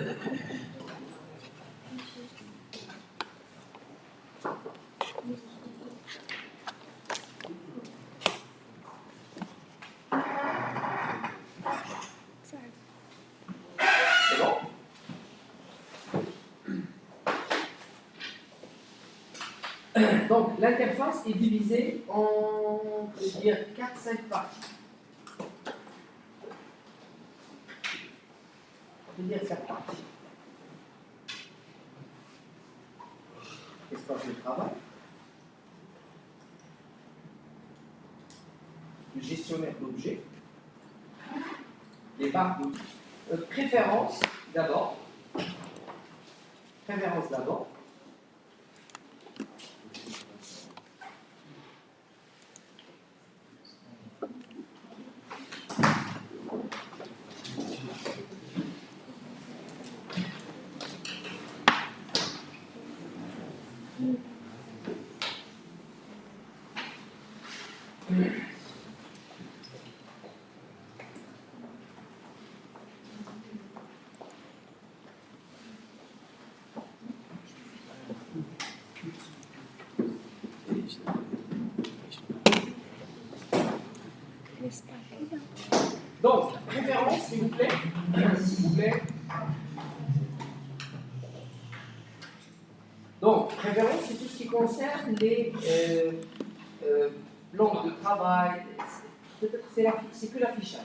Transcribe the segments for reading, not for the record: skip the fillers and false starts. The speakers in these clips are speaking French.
C'est bon? Donc, l'interface est divisée en, on peut dire, 4-5 parties. On peut dire 5 parties. Espace de travail. Le gestionnaire d'objets. Les barres d'outils. Préférence d'abord. Préférence d'abord. Donc, préférence, s'il vous plaît. S'il vous plaît. Donc, préférence, c'est tout ce qui concerne les langues de travail. Peut-être c'est que l'affichage.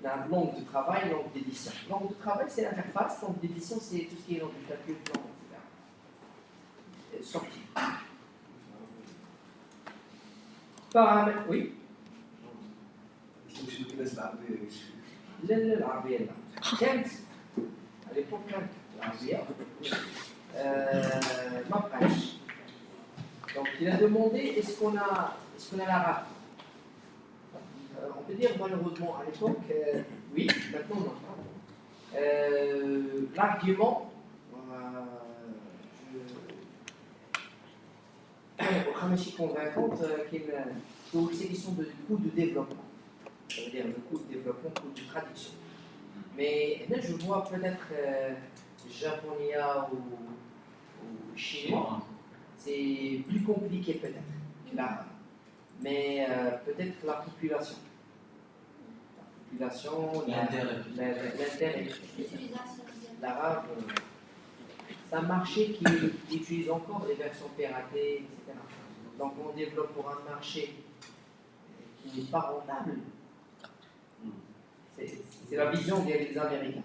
La langue de travail, langue d'édition. Langue de travail, c'est l'interface. Langue d'édition, c'est tout ce qui est langue de calcul, plan, etc. Sortie. Paramètres, oui. لا العربية لا كانت à l'époque كانت العربية ما بقاش. Donc il a demandé est-ce qu'on a l'arabe. On peut dire malheureusement à l'époque oui, maintenant non. L'argument je suis convaincante que c'est question de coût de développement. Ça veut dire le coût de développement, le coût de traduction. Mais là, je vois peut-être japonais ou chinois, c'est plus compliqué peut-être que l'arabe. Mais peut-être la population. La population, l'intérêt. L'arabe, c'est un marché qui utilise encore des versions piratées, etc. Donc on développe pour un marché qui n'est pas rentable. C'est la vision des Américains.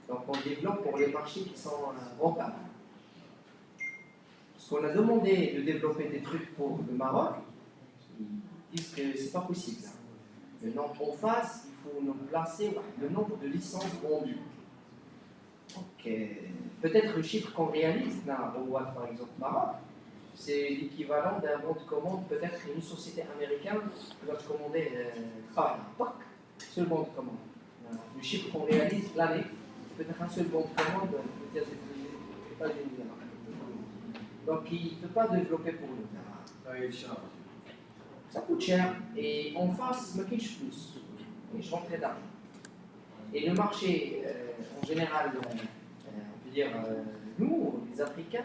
Donc on développe pour les marchés qui sont rentables. Parce qu'on a demandé de développer des trucs pour le Maroc, ils disent que c'est pas possible. Le nombre en face, il faut nous placer le nombre de licences vendues. Donc peut-être le chiffre qu'on réalise là, au WAD par exemple Maroc, c'est l'équivalent d'un bon de commande, peut-être une société américaine qui va te commander pas un pack. Seul bon de commande. Le chiffre qu'on réalise l'année, peut-être un seul bon de commande, peut-être c'est pas génial. Donc il ne peut pas développer pour nous. Ça coûte cher. Et en face, je plus. Et je rentrais d'argent. Et le marché, en général, on peut dire, nous, les Africains,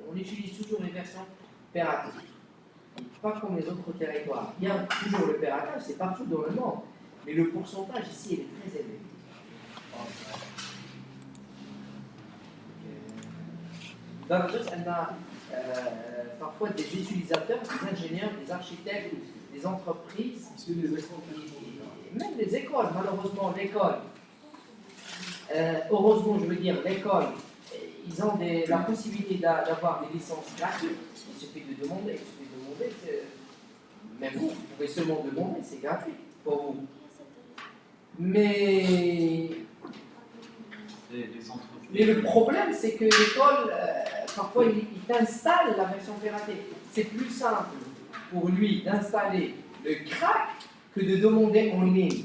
on utilise toujours les versions piratées. Pas comme les autres territoires. Il y a toujours le piratage, c'est partout dans le monde. Mais le pourcentage ici, il est très élevé. Dans le reste, on a parfois des utilisateurs, des ingénieurs, des architectes, des entreprises, même des écoles. Malheureusement, l'école, heureusement, je veux dire, l'école, ils ont la possibilité d'avoir des licences gratuites. Il suffit de demander. Même vous pouvez seulement demander, c'est gratuit pour vous. Mais le problème, c'est que l'école, parfois, il t'installe la version piratée. C'est plus simple pour lui d'installer le crack que de demander en ligne.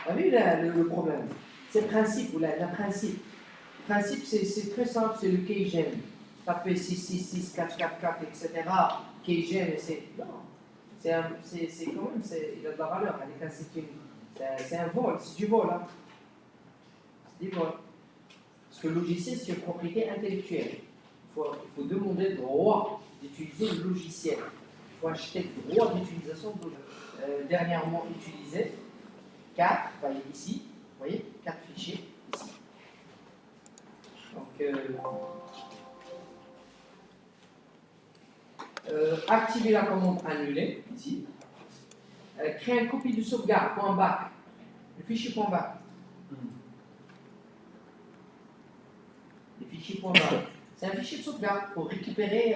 Vous avez vu le problème? C'est le principe, ou le principe. Le principe, c'est très simple, c'est le keygen. Tapez 666, 444, etc. Keygen, c'est. Non. C'est quand même, il a de la valeur. C'est un vol, c'est du vol. Hein. des vols. Parce que le logiciel, c'est une propriété intellectuelle. Il faut demander le droit d'utiliser le logiciel. Il faut acheter le droit d'utilisation de logiciel. Dernièrement utilisé 4, voyez ici, vous voyez, 4 fichiers ici. Donc, activer la commande annulée, ici. Créer une copie de sauvegarde, .bac, le fichier .bac. Les fichiers .bac. C'est un fichier de sauvegarde pour récupérer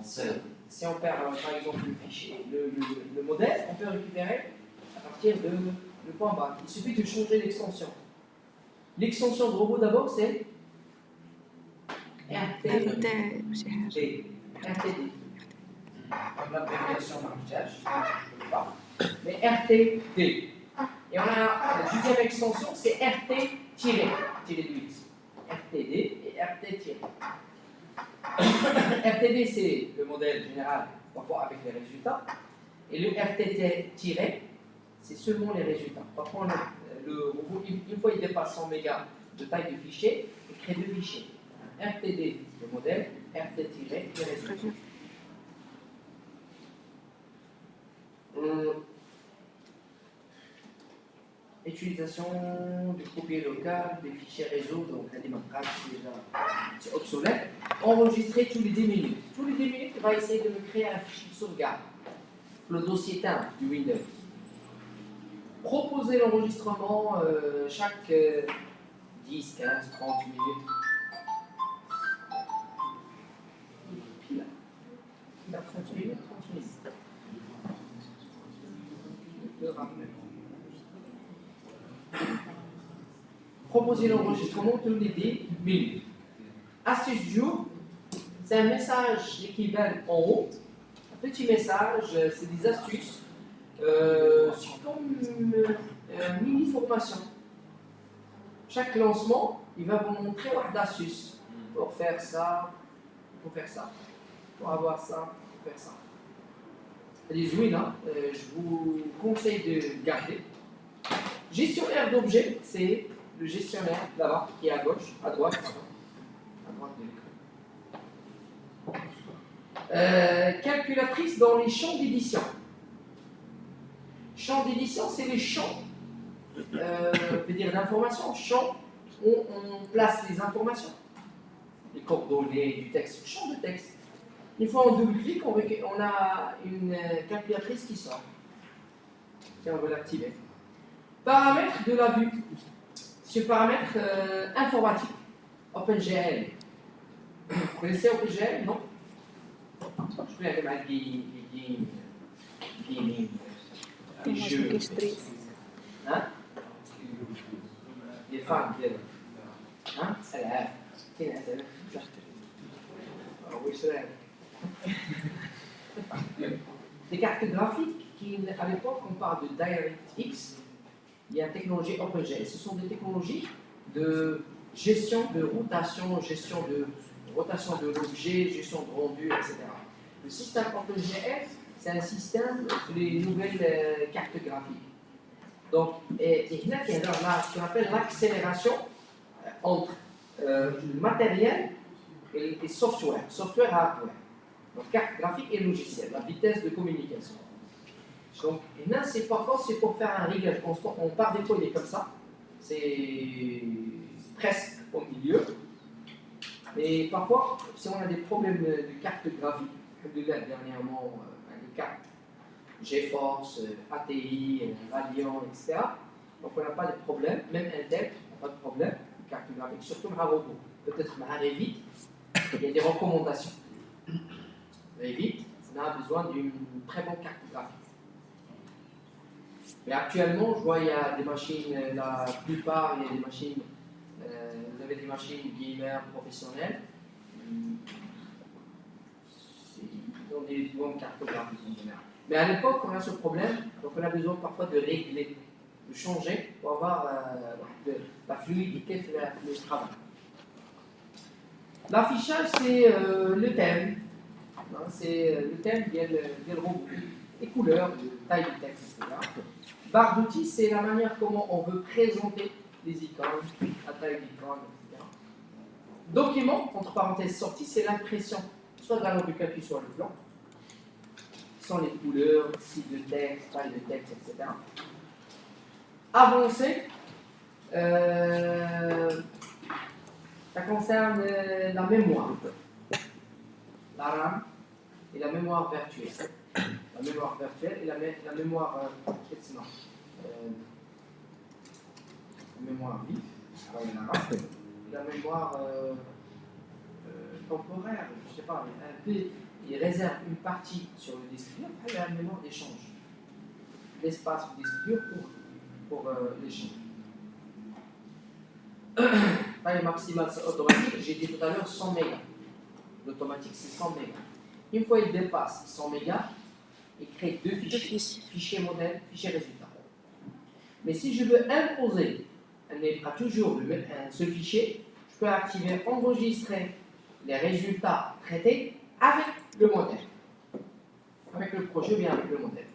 si on perd par exemple le fichier, le modèle, on peut récupérer à partir de le .bac. Il suffit de changer l'extension. L'extension de robot d'abord c'est RTD. Comme l'abréviation marquage, je ne pas, mais RTD. Et on a la deuxième extension, c'est RT-8. RTD et RT-. RTD, c'est le modèle général, parfois avec les résultats. Et le RT-, c'est seulement les résultats. Parfois, le robot, une fois il dépasse 100 mégas de taille de fichier, il crée deux fichiers. RTD, le modèle, RT-, les résultats. Utilisation du copier local, des fichiers réseau, donc la démonstration c'est obsolète. Enregistrer tous les 10 minutes. Tous les 10 minutes, il va essayer de me créer un fichier de sauvegarde. Le dossier teint du Windows. Proposer l'enregistrement chaque 10, 15, 30 minutes. Pile. Il a 30 minutes, 30 minutes. Proposer l'enregistrement tous les 10 minutes. Astuce du jour, c'est un message équivalent en haut. Un petit message, c'est des astuces. C'est comme une mini-formation. Chaque lancement, il va vous montrer une astuce. Pour faire ça, pour faire ça. Pour avoir ça, pour faire ça. Les Zwin, je vous conseille de garder. Gestionnaire d'objets, c'est le gestionnaire là-bas qui est à gauche, à droite, à droite de l'écran. Calculatrice dans les champs d'édition. Champs d'édition, c'est les champs, on peut dire d'information, champs où on place les informations, les coordonnées du texte, champ de texte. Une fois on double-clique, on a une calculatrice qui sort. Tiens, on va l'activer. Paramètres de la vue. Ce paramètre informatique. OpenGL. Vous connaissez OpenGL, non? Je connais les gaming, les jeux. Hein? Les fans, hein? Salam. Des cartes graphiques qui, à l'époque, on parle de DirectX. Il y a la technologie OpenGL. Ce sont des technologies de gestion de rotation, gestion de l'objet, gestion de rendu, etc. Le système OpenGL, c'est un système pour les nouvelles cartes graphiques. Donc, il y a ce qu'on appelle l'accélération entre le matériel et le software, hardware. Donc, carte graphique et logiciel, la vitesse de communication. Donc, et là, c'est parfois c'est pour faire un réglage constant. On part des fois, il est comme ça. C'est presque au milieu. Mais parfois, si on a des problèmes de carte graphique, comme dernièrement, des cartes GeForce, ATI, Radeon, etc. Donc, on n'a pas de problème. Même Intel n'a pas de problème de carte graphique, surtout un robot. Peut-être un Revit, il y a des recommandations. Revit, on a besoin d'une très bonne carte graphique. Mais actuellement, je vois il y a des machines, la plupart, il y a des machines, vous avez des machines gamer professionnelles, ils ont des bonnes cartes graphiques en général. Mais à l'époque, on a ce problème, donc on a besoin parfois de régler, de changer pour avoir la fluidité de le travail. L'affichage, c'est le thème. C'est le thème via le robot, les couleurs, la taille du texte, etc. Barre d'outils, c'est la manière comment on veut présenter les icônes, la taille d'icônes, etc. Document, entre parenthèses, sortie, c'est l'impression, soit de la langue de calcul, soit le plan, sans les couleurs, type de texte, taille de texte, etc. Avancé, ça concerne la mémoire, la RAM et la mémoire virtuelle. La mémoire virtuelle et la mémoire mémoire vive, la mémoire temporaire, je ne sais pas, un peu, il réserve une partie sur le disque dur, et la mémoire d'échange. L'espace du disque dur pour l'échange. Taille maximale automatique, j'ai dit tout à l'heure 100 mégas. L'automatique c'est 100 mégas. Une fois il dépasse 100 mégas, il crée deux fichiers. Fichier modèle, fichier résultat. Mais si je veux imposer à toujours un seul fichier, je peux activer enregistrer les résultats traités avec le modèle. Avec le projet ou bien avec le modèle.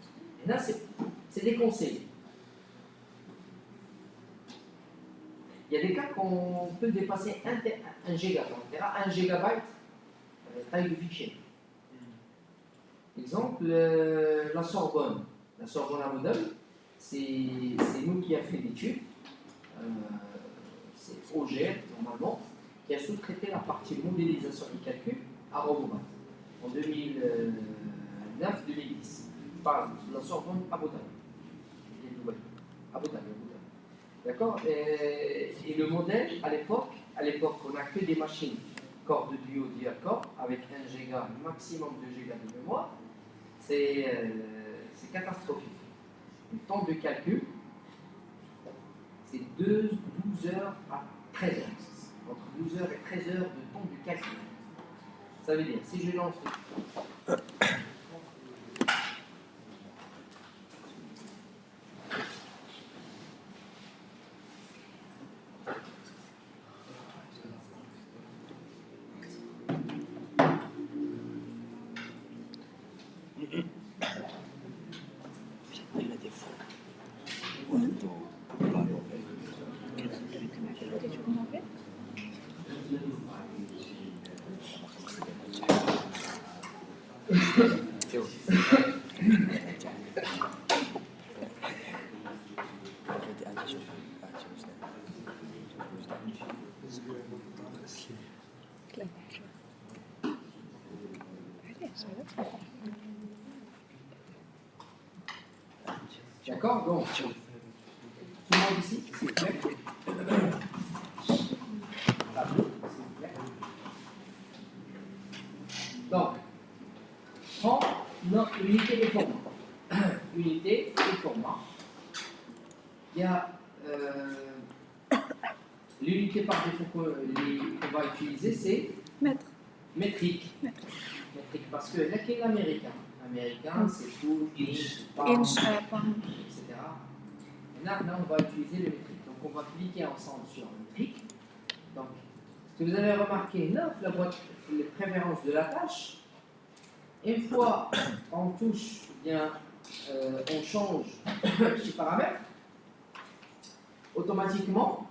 Et là, c'est des conseils. Il y a des cas qu'on peut dépasser 1 giga. Donc, il y a 1 gigabyte taille de fichier. Exemple, la Sorbonne. La Sorbonne à Modèle, c'est nous qui avons fait l'étude. C'est OGR, normalement, qui a sous-traité la partie modélisation et calcul à Robomat en 2009-2010. Je parle de la Sorbonne à Abu Dhabi. D'accord. Et le modèle, à l'époque, on n'a que des machines corps de duo dual-core avec 1 giga, maximum 2 giga de mémoire. C'est catastrophique. Le temps de calcul, c'est 12 heures à 13 heures. Entre 12 heures et 13 heures de temps de calcul. Ça veut dire, si je lance... D'accord. Donc, tout le monde ici, s'il vous plaît. Donc, prends notre unité de format. Unité de format. Il y a l'unité par défaut qu'on va utiliser, c'est métrique. Métrique, parce que là, qu'est l'américain? L'américain, c'est tout, inch, pound, etc. Et là, on va utiliser le métrique. Donc, on va cliquer ensemble sur métrique. Donc, si vous avez remarqué, là, la boîte, les préférences de la tâche, une fois on touche, bien, on change ces paramètres, automatiquement,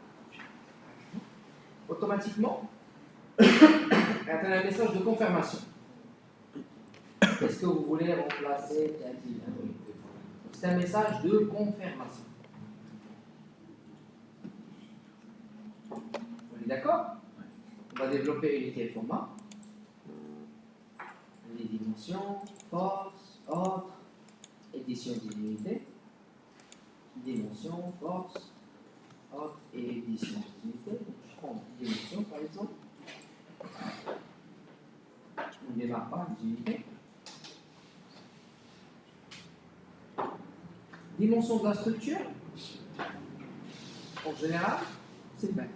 il y a un message de confirmation. Est-ce que vous voulez remplacer c'est un message de confirmation. On est d'accord? On va développer une unité de format. Les dimensions, force, ordre, édition des unités. Dimension, force, ordre et édition des unités. Je prends dimension par exemple. On ne démarre pas les unités. Dimension de la structure, en général, c'est le mètre.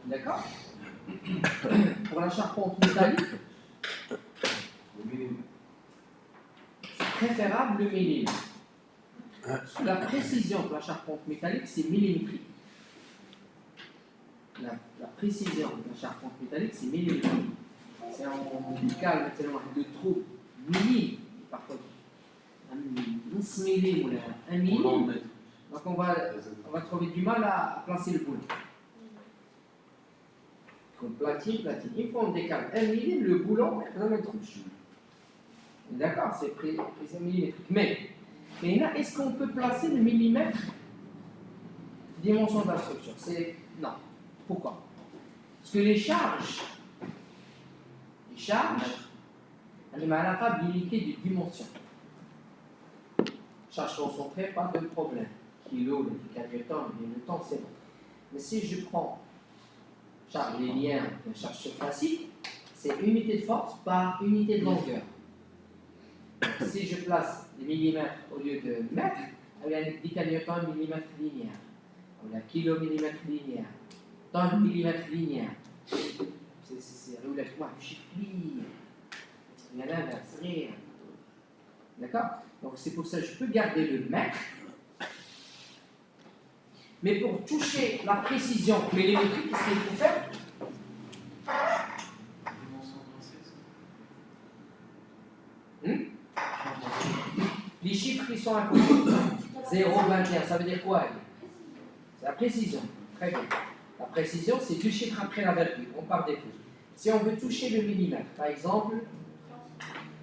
D'accord? Pour la charpente métallique, c'est préférable le millimètre. La précision de la charpente métallique, c'est millimétrique. La précision de la charpente métallique, c'est millimétrique. C'est en calme, de trop millimètres, parfois. 1 millimètre ou 1 millimètre. Donc on va trouver du mal à placer le boulon. Comme platine. Une fois on décale 1 mm, le boulon est dans notre trouche. D'accord, c'est précision millimétrique. Mais là, est-ce qu'on peut placer le millimètre dimension de la structure? Non. Pourquoi? Parce que les charges, elles ont la capacité de dimension. Charge concentrée, pas de problème. Kilo, newton, le temps, c'est bon. Mais si je prends charge linéaire, la charge surfacique, c'est unité de force par unité de longueur. Si je place les millimètres au lieu de mètres, il y a des newton millimètre linéaire, ou la kilo millimètre linéaire, tonne millimètre linéaire. C'est relativement chiffre. Il y en a l'inverse, rien. D'accord? Donc c'est pour ça que je peux garder le mètre. Mais pour toucher la précision millimétrique, qu'est-ce qu'il faut faire? Les chiffres qui sont à côté, 0,21, ça veut dire quoi? C'est la précision. Très bien. La précision, c'est deux chiffres après la virgule. On part des flèches. Si on veut toucher le millimètre, par exemple,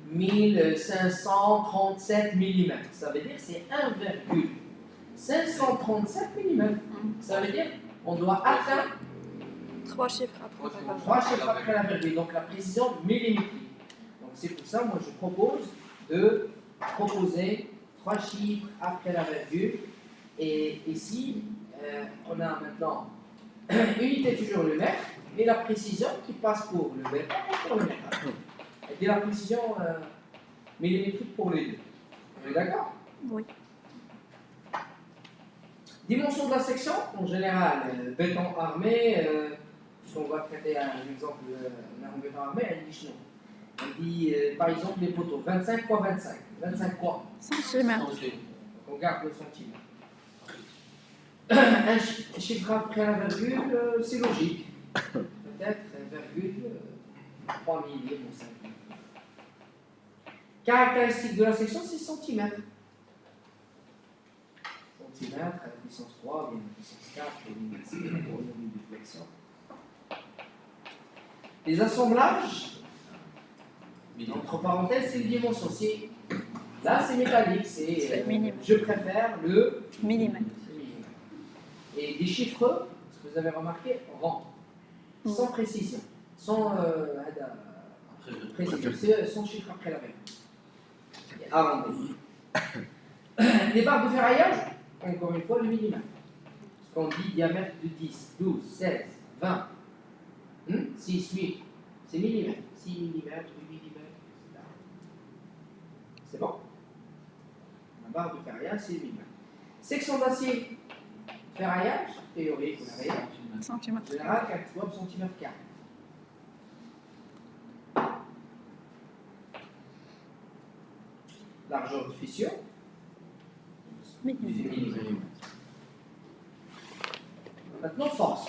1537 mm, ça veut dire que c'est 1,537 mm. Ça veut dire qu'on doit atteindre 3 chiffres après la virgule. Donc la précision millimétrique. Donc c'est pour ça, moi je propose de proposer 3 chiffres après la virgule. Et ici, on a maintenant unité toujours le mètre et la précision qui passe pour le mètre et pour le mètre. Et la précision millimétrique pour les deux. On est d'accord? Oui. Dimension de la section, en général, béton armé, puisqu'on va traiter un exemple d'un béton armé, elle dit non. On dit par exemple les poteaux 25 x 25. 25 quoi? Centimètres. Donc on garde le centimètre. Un chiffre après la virgule, c'est logique. Peut-être 1,3 millième ou 5 millième. Caractéristique de la section, c'est centimètre. Centimètre à la puissance 3, bien à la puissance 4, pour le volume de flexion. Les assemblages, entre parenthèses, c'est une dimension. Là, c'est métallique, je préfère le millimètre. Et des chiffres, ce que vous avez remarqué, rang, sans précision, sans précision, sans chiffre après la même. Arrondi. Les barres de ferraillage, encore une fois, le millimètre. Ce qu'on dit diamètre de 10, 12, 16, 20, 6, 8, c'est millimètre. 6 mm, 8 mm, etc. C'est bon? La barre de ferraillage, c'est millimètre. Section d'acier, ferraillage, théorique ou réel, Centimètre. en général, 4 centimètres carrés. Largeur de fissure, Millimètre. Maintenant, force.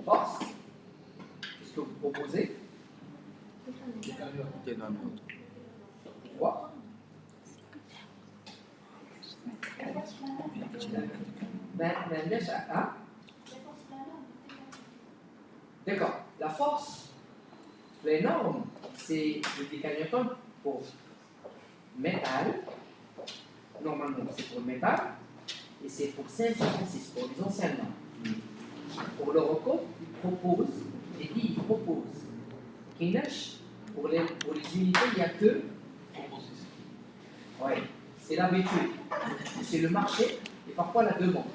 Force. Qu'est-ce que vous proposez? Quoi? D'accord. La force, les normes, c'est le décalage pour métal. Normalement, c'est pour le métal. Et c'est pour 566, pour les anciens normes. Pour l'Eurocode, il propose, pour les unités, il n'y a que. Oui, c'est l'habitude. C'est le marché et parfois la demande.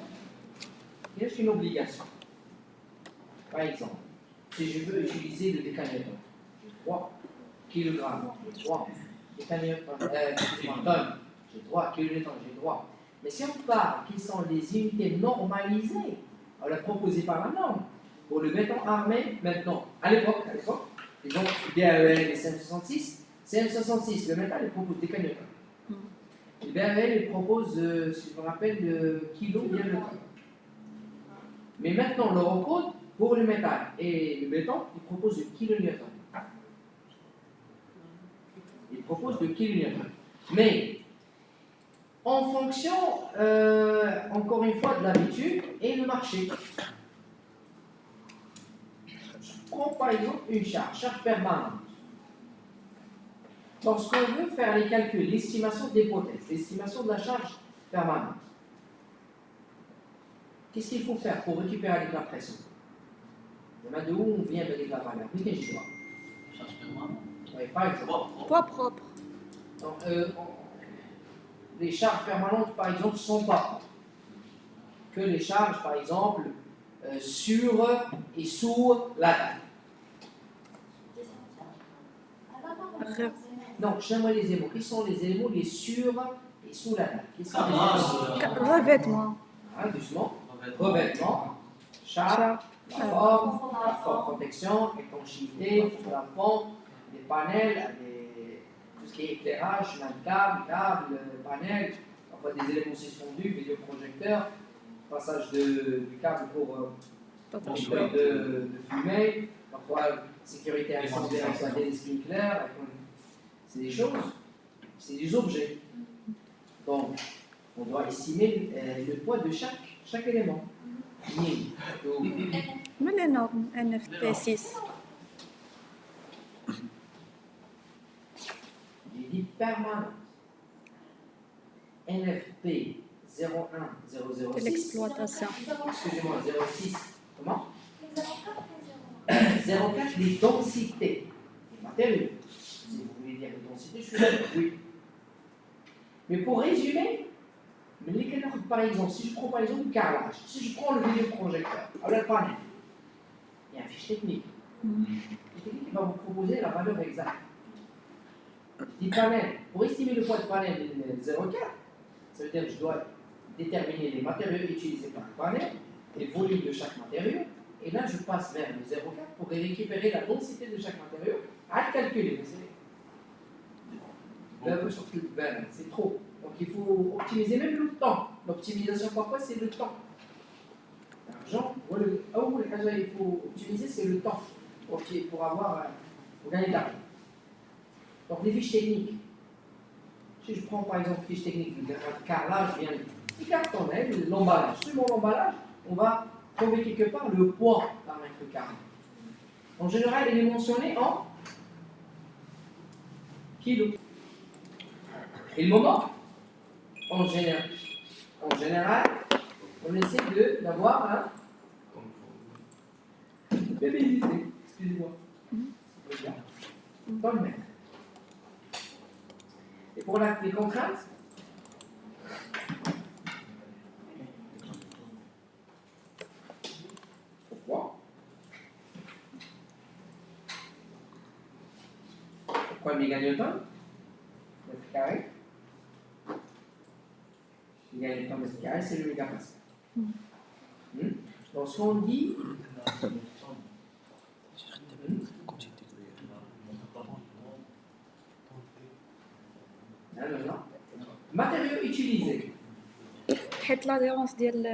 Il y a une obligation. Par exemple, si je veux utiliser le décalage, 3 kg, 3 tonnes, j'ai 3 kg, j'ai droit. Mais si on parle qui sont les unités normalisées, on l'a proposé par la norme, pour le béton armé, maintenant, à l'époque, ils ont BAEL et CM66. CM66, le métal, il propose des cagnottes. Le BAEL, il propose, si je me rappelle, le kilo bien le temps. Mais maintenant, l'Eurocode, pour le métal et le béton, il propose le kilonewton. Il propose de kilonewtons. Mais en fonction, encore une fois, de l'habitude et le marché. Je prends par exemple une charge permanente. Lorsqu'on veut faire les calculs, l'estimation d'hypothèse, l'estimation de la charge permanente, qu'est-ce qu'il faut faire pour récupérer avec la pression? De où on vient avec la valeur? Oui, qu'est-ce que je vois? Charge permanente. Oui, par exemple. Poids propre. Donc, les charges permanentes, par exemple, sont pas propres. Que les charges, par exemple, sur et sous la dalle. Donc, j'aimerais les éléments. Quels sont les éléments les sur et sous la dalle? Quels sont les éléments? Revêtement. Ah, doucement. Revêtement, charge, Charge. la forme, protection, étanchéité, plafond, des panels, tout ce qui est éclairage, même câble, panel, parfois des éléments suspendus, vidéoprojecteurs, passage du câble pour contrôle de fumée, parfois sécurité incendie avec des sprinklers, c'est des choses, c'est des objets. Donc, on doit estimer le poids de chaque élément. Mais les normes NFP6. Il dit permanente. NFP 01006. De l'exploitation. Excusez-moi, 06. Comment 04, les densités. Les matériaux. Si vous voulez dire les densités, je suis d'accord, oui. Mais pour résumer, par exemple, si je prends par exemple le carrelage, si je prends le vidéoprojecteur, alors le panel, il y a une fiche technique. La fiche technique va vous proposer la valeur exacte. Du panel, pour estimer le poids de panel 0,4, ça veut dire que je dois déterminer les matériaux utilisés par le panel, les volumes de chaque matériau, et là je passe vers le 0,4 pour récupérer la densité de chaque matériau à calculer. C'est trop. Donc il faut optimiser même le temps. L'optimisation parfois c'est le temps. L'argent, il faut optimiser c'est le temps pour gagner de l'argent. Donc les fiches techniques. Si je prends par exemple fiche technique de carrelage, du cartonnel, l'emballage. Sur l'emballage, on va trouver quelque part le poids par mètre carré. En général, il est mentionné en kilos. Et le moment, en général, on essaie d'avoir un fiabilité, excusez-moi, dans le mètre. Et pour les contraintes, pourquoi méganewton mètre carré? Méganewton mètre carré, c'est le mégapascal. Donc, ce qu'on dit, non. Matériaux utilisés. L'adhérence ديال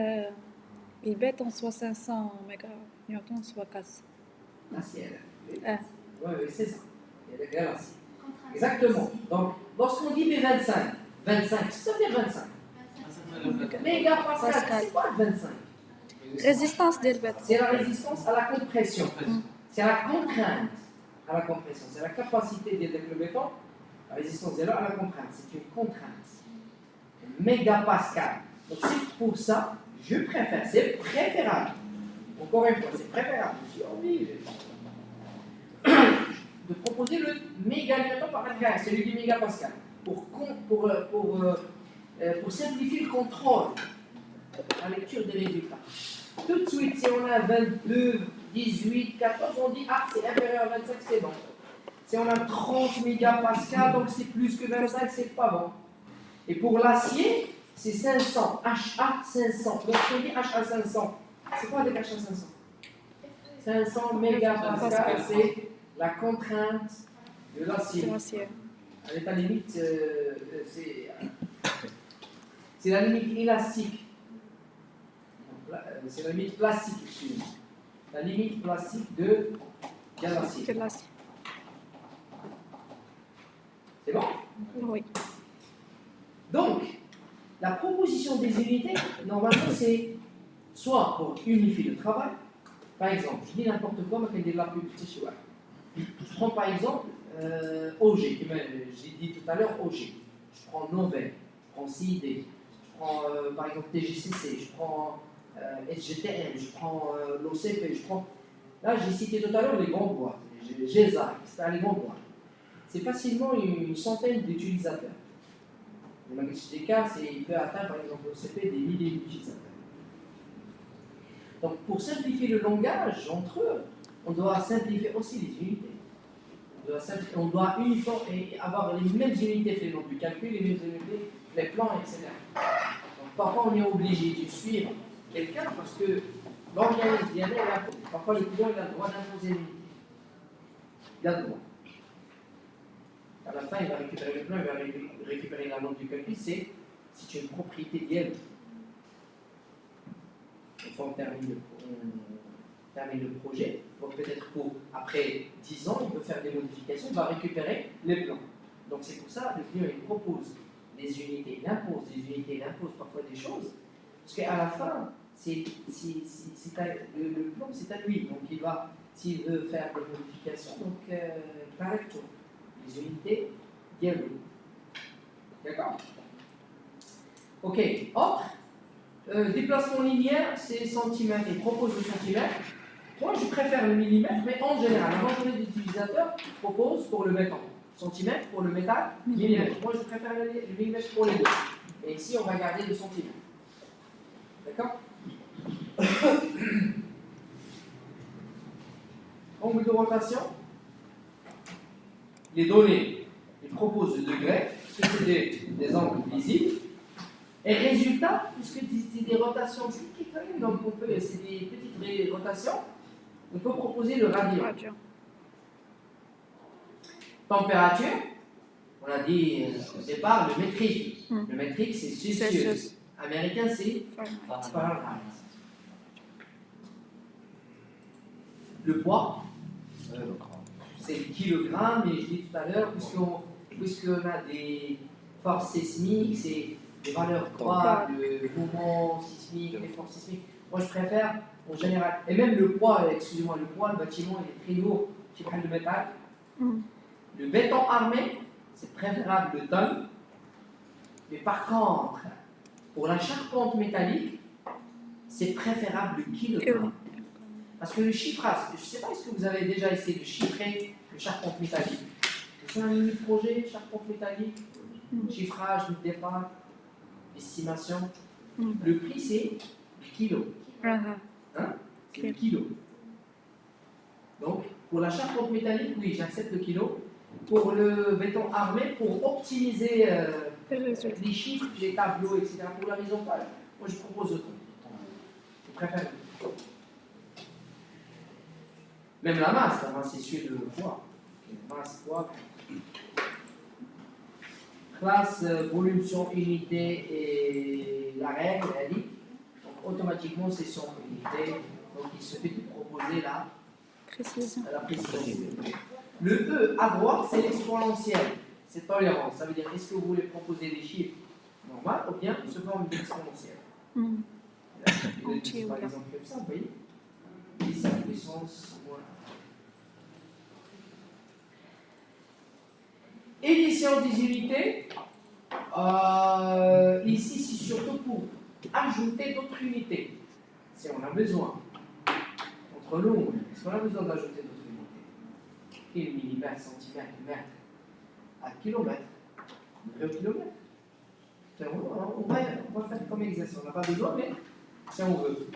البيتون soit 500 méga newton soit 400. L'acier. Ah. Oui, c'est ça. Il y a de l'acier. Exactement. Donc, lorsqu'on dit B25, 25, ça veut dire 25. Mégapascal, c'est quoi le 25? Résistance ديال البيت. C'est la résistance à la compression. C'est la contrainte à la compression. C'est la capacité de le béton. La résistance est là à la contrainte. C'est une contrainte. Mégapascal. Donc c'est pour ça, je préfère, c'est préférable. Encore une fois, c'est préférable. Je suis obligé de proposer le méganewton par mètre carré, celui du mégapascal, pour simplifier le contrôle, la lecture des résultats. Tout de suite, si on a 22, 18, 14, on dit ah, c'est inférieur à 25, c'est bon. Si on a 30 mégapascal, donc c'est plus que 25, c'est pas bon. Et pour l'acier, c'est 500, HA 500. Lorsqu'on dit HA 500, c'est quoi avec HA 500? 500 mégapascal, c'est la contrainte de l'acier. À l'état limite, c'est la limite élastique. C'est la limite plastique, excusez-moi. La limite plastique de l'acier. C'est Oui. Donc, la proposition des unités, normalement, c'est soit pour unifier le travail, par exemple, je dis n'importe quoi, mais je la publicité chez moi. Je prends par exemple OG, j'ai dit tout à l'heure OG. Je prends Novell, je prends CID, je prends par exemple TGCC, je prends SGTM, je prends l'OCP, je prends. Là, j'ai cité tout à l'heure les grandes boîtes, GESA, etc. Les grandes boîtes. C'est facilement une centaine d'utilisateurs. Dans des cas, il peut atteindre par exemple l'OCP des milliers d'utilisateurs. Donc, pour simplifier le langage entre eux, on doit simplifier aussi les unités. On doit avoir les mêmes unités fait du calcul, les mêmes unités, les plans, etc. Donc, parfois, on est obligé de suivre quelqu'un parce que l'organisme vient d'imposer. Parfois, le client il a le droit d'imposer une unité. Il a le droit. À la fin, il va récupérer le plan, il va récupérer la note du calcul, c'est une propriété d'elle. Une fois qu'on termine le projet, donc peut-être après 10 ans, il peut faire des modifications, il va récupérer les plans. Donc c'est pour ça que le client il propose des unités, il impose des unités, il impose parfois des choses, parce qu'à la fin, le plan c'est à lui, donc il va, s'il veut faire des modifications, donc pareil tout. Les unités, dialogue. D'accord? Ok, autre. Déplacement linéaire, c'est centimètres. Il propose le centimètre. Moi, je préfère le millimètre, mais en général, la majorité des utilisateurs proposent pour le béton centimètre, pour le métal, millimètre. Moi, je préfère le millimètre pour les deux. Et ici, on va garder le centimètre. D'accord? Angle de rotation. Les données, ils proposent le degré, parce que c'est des angles visibles. Et résultat, puisque c'est des rotations cycliques quand même, donc c'est des petites rotations, on peut proposer le radian. Température, on a dit au départ le métrique. Le métrique c'est Celsius. Américain c'est Fahrenheit. Le poids, c'est le kilogramme, mais je dis tout à l'heure, puisqu'on a des forces sismiques, c'est des valeurs 3, le mouvement sismique, les forces sismiques. Moi, je préfère, en général, et même le poids, excusez-moi, le bâtiment, il est très lourd, je prends le métal. Le béton armé, c'est préférable le tonne. Mais par contre, pour la charpente métallique, c'est préférable le kilogramme. Parce que le chiffrage, je ne sais pas, est-ce que vous avez déjà essayé de chiffrer le charpente métallique? C'est un mini-projet, charpente métallique, chiffrage, départ, estimation. Le prix, c'est le kilo. Hein? C'est le kilo. Donc, pour la charpente métallique, oui, j'accepte le kilo. Pour le béton armé, pour optimiser les chiffres, les tableaux, etc., pour la horizontale, moi je propose autant. Je préfère. Même la masse c'est celui de poids. Masse, poids. Classe, volume sur unité et la règle, elle dit. Donc automatiquement, c'est son unité. Donc il suffit de proposer la précision. Le E à droite, c'est l'exponentielle. C'est tolérance. Ça veut dire, est-ce que vous voulez proposer des chiffres normaux ou bien sous forme d'exponentielle? Par exemple, comme ça, vous voyez 10 à la puissance moins. Édition des unités. Ici, c'est surtout pour ajouter d'autres unités. Si on a besoin. Entre nous, est-ce qu'on a besoin d'ajouter d'autres unités? Millimètre, centimètre, mètre, à kilomètre, au kilomètre. On va faire comme exercice. On n'a pas besoin, mais si on veut.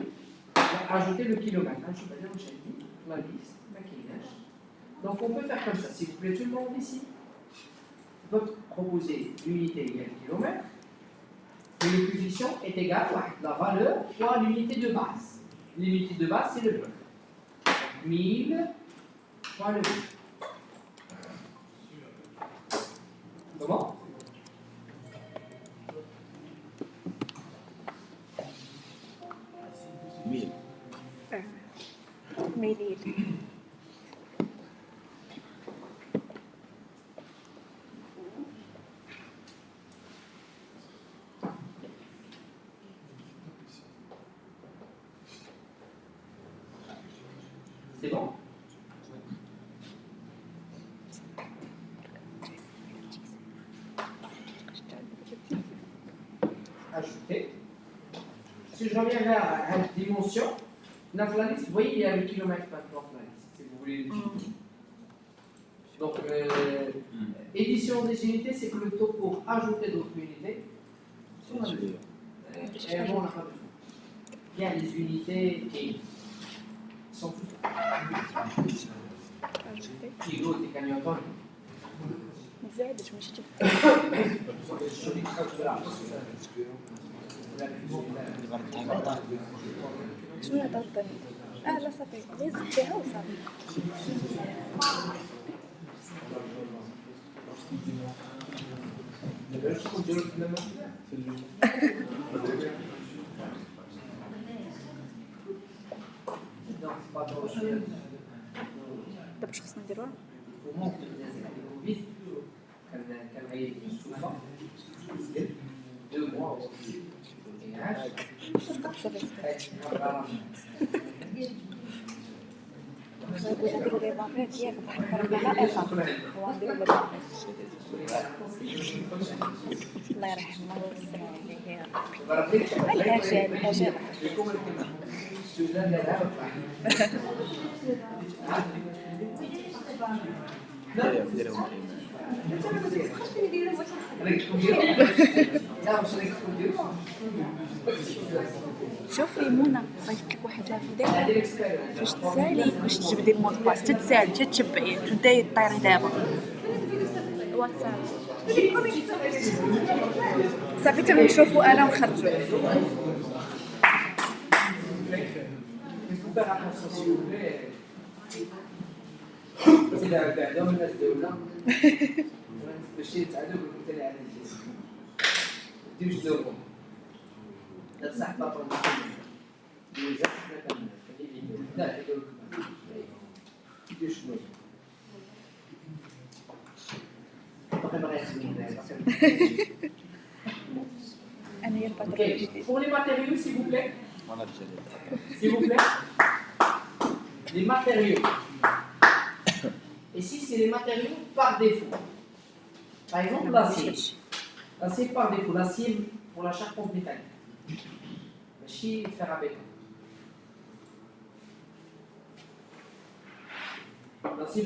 On va ajouter le kilomètre. Je vais dire, la liste, la kilomètre. Donc on peut faire comme ça. S'il vous plaît, tout le monde ici. On peut proposer l'unité égale kilomètre. Et le coefficient est égal à la valeur fois l'unité de base. L'unité de base, c'est le bloc. 1000 fois le bloc. Comment? Millilitres. C'est bon? Ajouter. Si je reviens vers la dimension, vous voyez, il y a le kilomètre maintenant, si vous voulez l'étudier. Donc, édition des unités, c'est plutôt pour ajouter d'autres unités. Et bon, on n'a pas besoin. Il y a des unités qui sont toutes kilos et cagnottons. زاد شو مش شنو هتعطل؟ لا صافي غير زدتيها وصافي. دابا واش خصنا نديروها؟ كان غير السلطة 2 mois صافي نديرو لي باغيت ياك بحال رائعة ونديرو لي باغيت الله يرحمه ويسر عليه الأجال شوفي منى صيفط لك واحد الفيديو فاش تسالي باش تجبدي المود باس تتسالي تتبعي تبداي طيري دابا الواتساب صافي تنشوفوا انا ونخرجوا باش يتعادوا بالكتله اللي عندي ديوش دوهم لا تصح باطون دوزات لا يدوك ديوش دوهم باقي ما غيخدمش انا هي الباتري pour les matériaux s'il vous plaît s'il vous plaît les matériaux ici c'est les matériaux par défaut. Par exemple, l'acier. L'acier par défaut. L'acier pour la charpente métallique. L'acier fer à béton. L'acier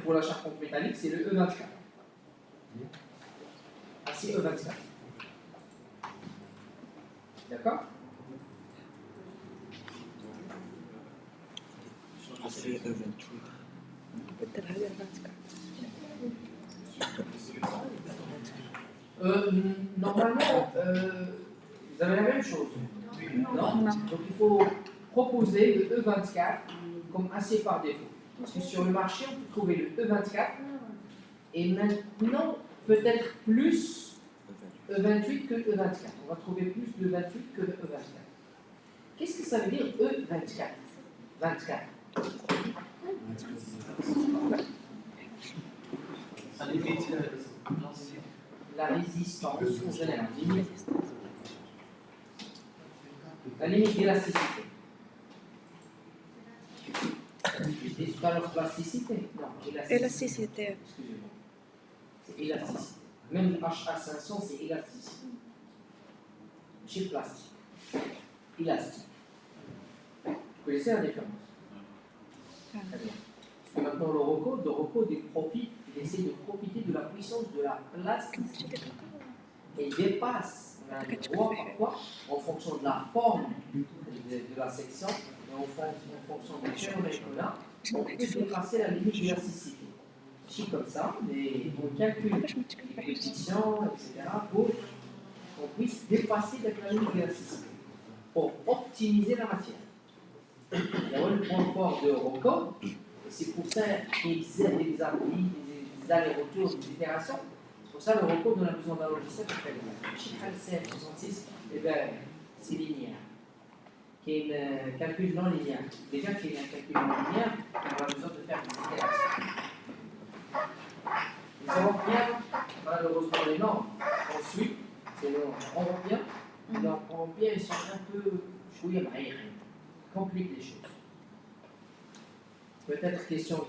pour la charpente métallique, c'est le E24. Acier E24. D'accord? Acier E28. بدلها لي 24 Normalement, vous avez la même chose. Non. Donc il faut proposer le E24 comme acier par défaut. Parce que sur le marché, on peut trouver le E24 et maintenant peut-être plus E28 que E24. On va trouver plus de 28 que de E24. Qu'est-ce que ça veut dire E24? 24. Ça limite la résistance, la limite d'élasticité. Je dis tout à l'heure plasticité. Non, élasticité. Excusez-moi. C'est élasticité. Même HA500, c'est élasticité. Chez plastique. Élastique. Vous connaissez la différence? Très bien. Parce que maintenant, le ROCO il essaie de profiter de la puissance de la plasticité. Et il dépasse la loi parfois en fonction de la forme de la section et en fonction du géomètre là, on peut dépasser la limite d'élasticité. C'est comme ça, mais on calcule les coefficients, etc. pour qu'on puisse dépasser la limite d'élasticité pour optimiser la matière. Il y a le point fort de ROCO. C'est pour ça qu'il existe des allers-retours, des itérations. C'est pour ça le recours de la besoin d'un logiciel est très bien. Chez CF66, c'est linéaire. Qui est un calcul non linéaire. Déjà qu'il y a un calcul non linéaire, on a besoin de faire des itérations. Les Européens, malheureusement les normes, ensuite, c'est les normes européens. Les normes européens, ils sont un peu chouillés, compliquent les choses. peut-être question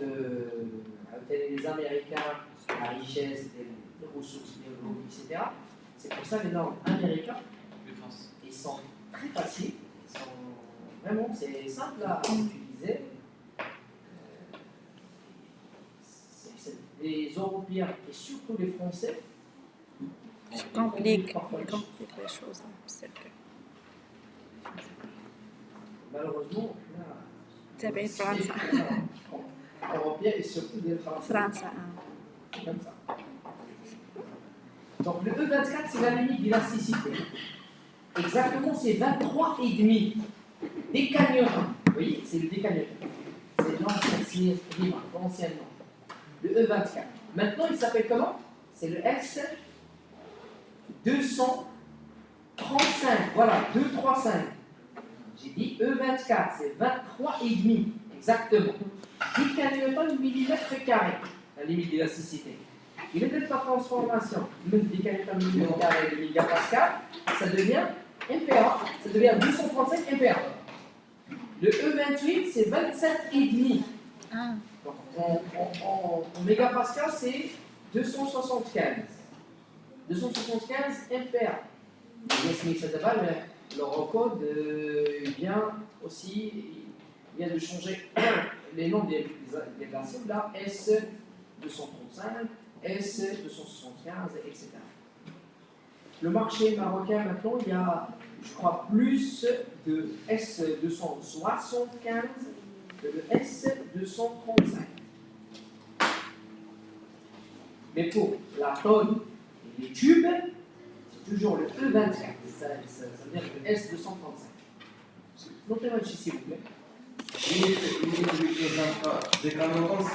des Américains, la richesse, des ressources, des l'eau, etc. C'est pour ça les normes américains, ils sont très faciles, vraiment, c'est simple à utiliser. Les Européens et surtout les Français, complique les choses. malheureusement, تابعين فرنسا. Européens et surtout des Français. فرنسا. Comme ça. Donc le E24, c'est la limite d'élasticité. Exactement, c'est 23,5. Décagnerin. Vous voyez, c'est le décagnerin. C'est l'ancien climat, l'ancien nom. Le E24. Maintenant, il s'appelle comment? C'est le S235. Voilà, 235. J'ai dit E24, c'est 23,5. Exactement. 10 kN millimètre carré, la limite d'élasticité. Il est de la transformation, le 10 kN millimètre carré de mégapascal, ça devient MPa, ça devient 235 MPa. Le E28, c'est 27,5. Ah. Donc, en mégapascal, c'est 275. 275 MPa. Le recode vient aussi de changer les noms des cibles là, S235, S275, etc. Le marché marocain maintenant, il y a, je crois, plus de S275 que de S235. Mais pour la tonne et les tubes, c'est toujours le E24. Ça veut dire le S235. Notez-moi ici, s'il vous plaît.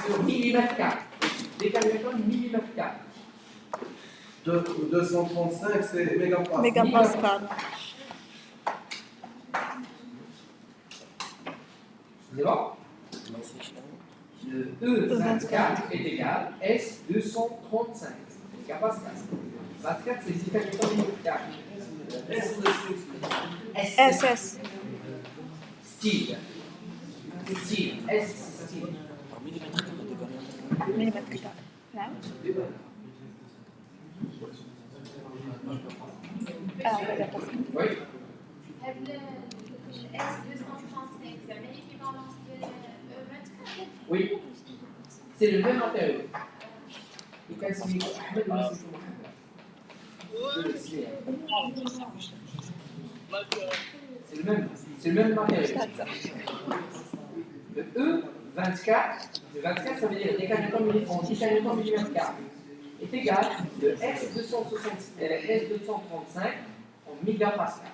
Sur millimètre carré. Décalation millimètre carré. 235, c'est mégapascal. Mégapascal. C'est bon? Le E24 est égal à S235. Mégapascal. 24, c'est décalation millimètre carré. SS. Style. Style. S, c'est style. مليمتر كتاب. نعم. ميجاباسكال. Oui. Le S235, c'est la même équivalence de E24? Oui. C'est le même matériau. Il can see Ahmed ou Nassim Mohamed. C'est le même matériau. Le E24, le 24 ça veut dire décalation millimètre carré, est égal de S235 en mégapascal.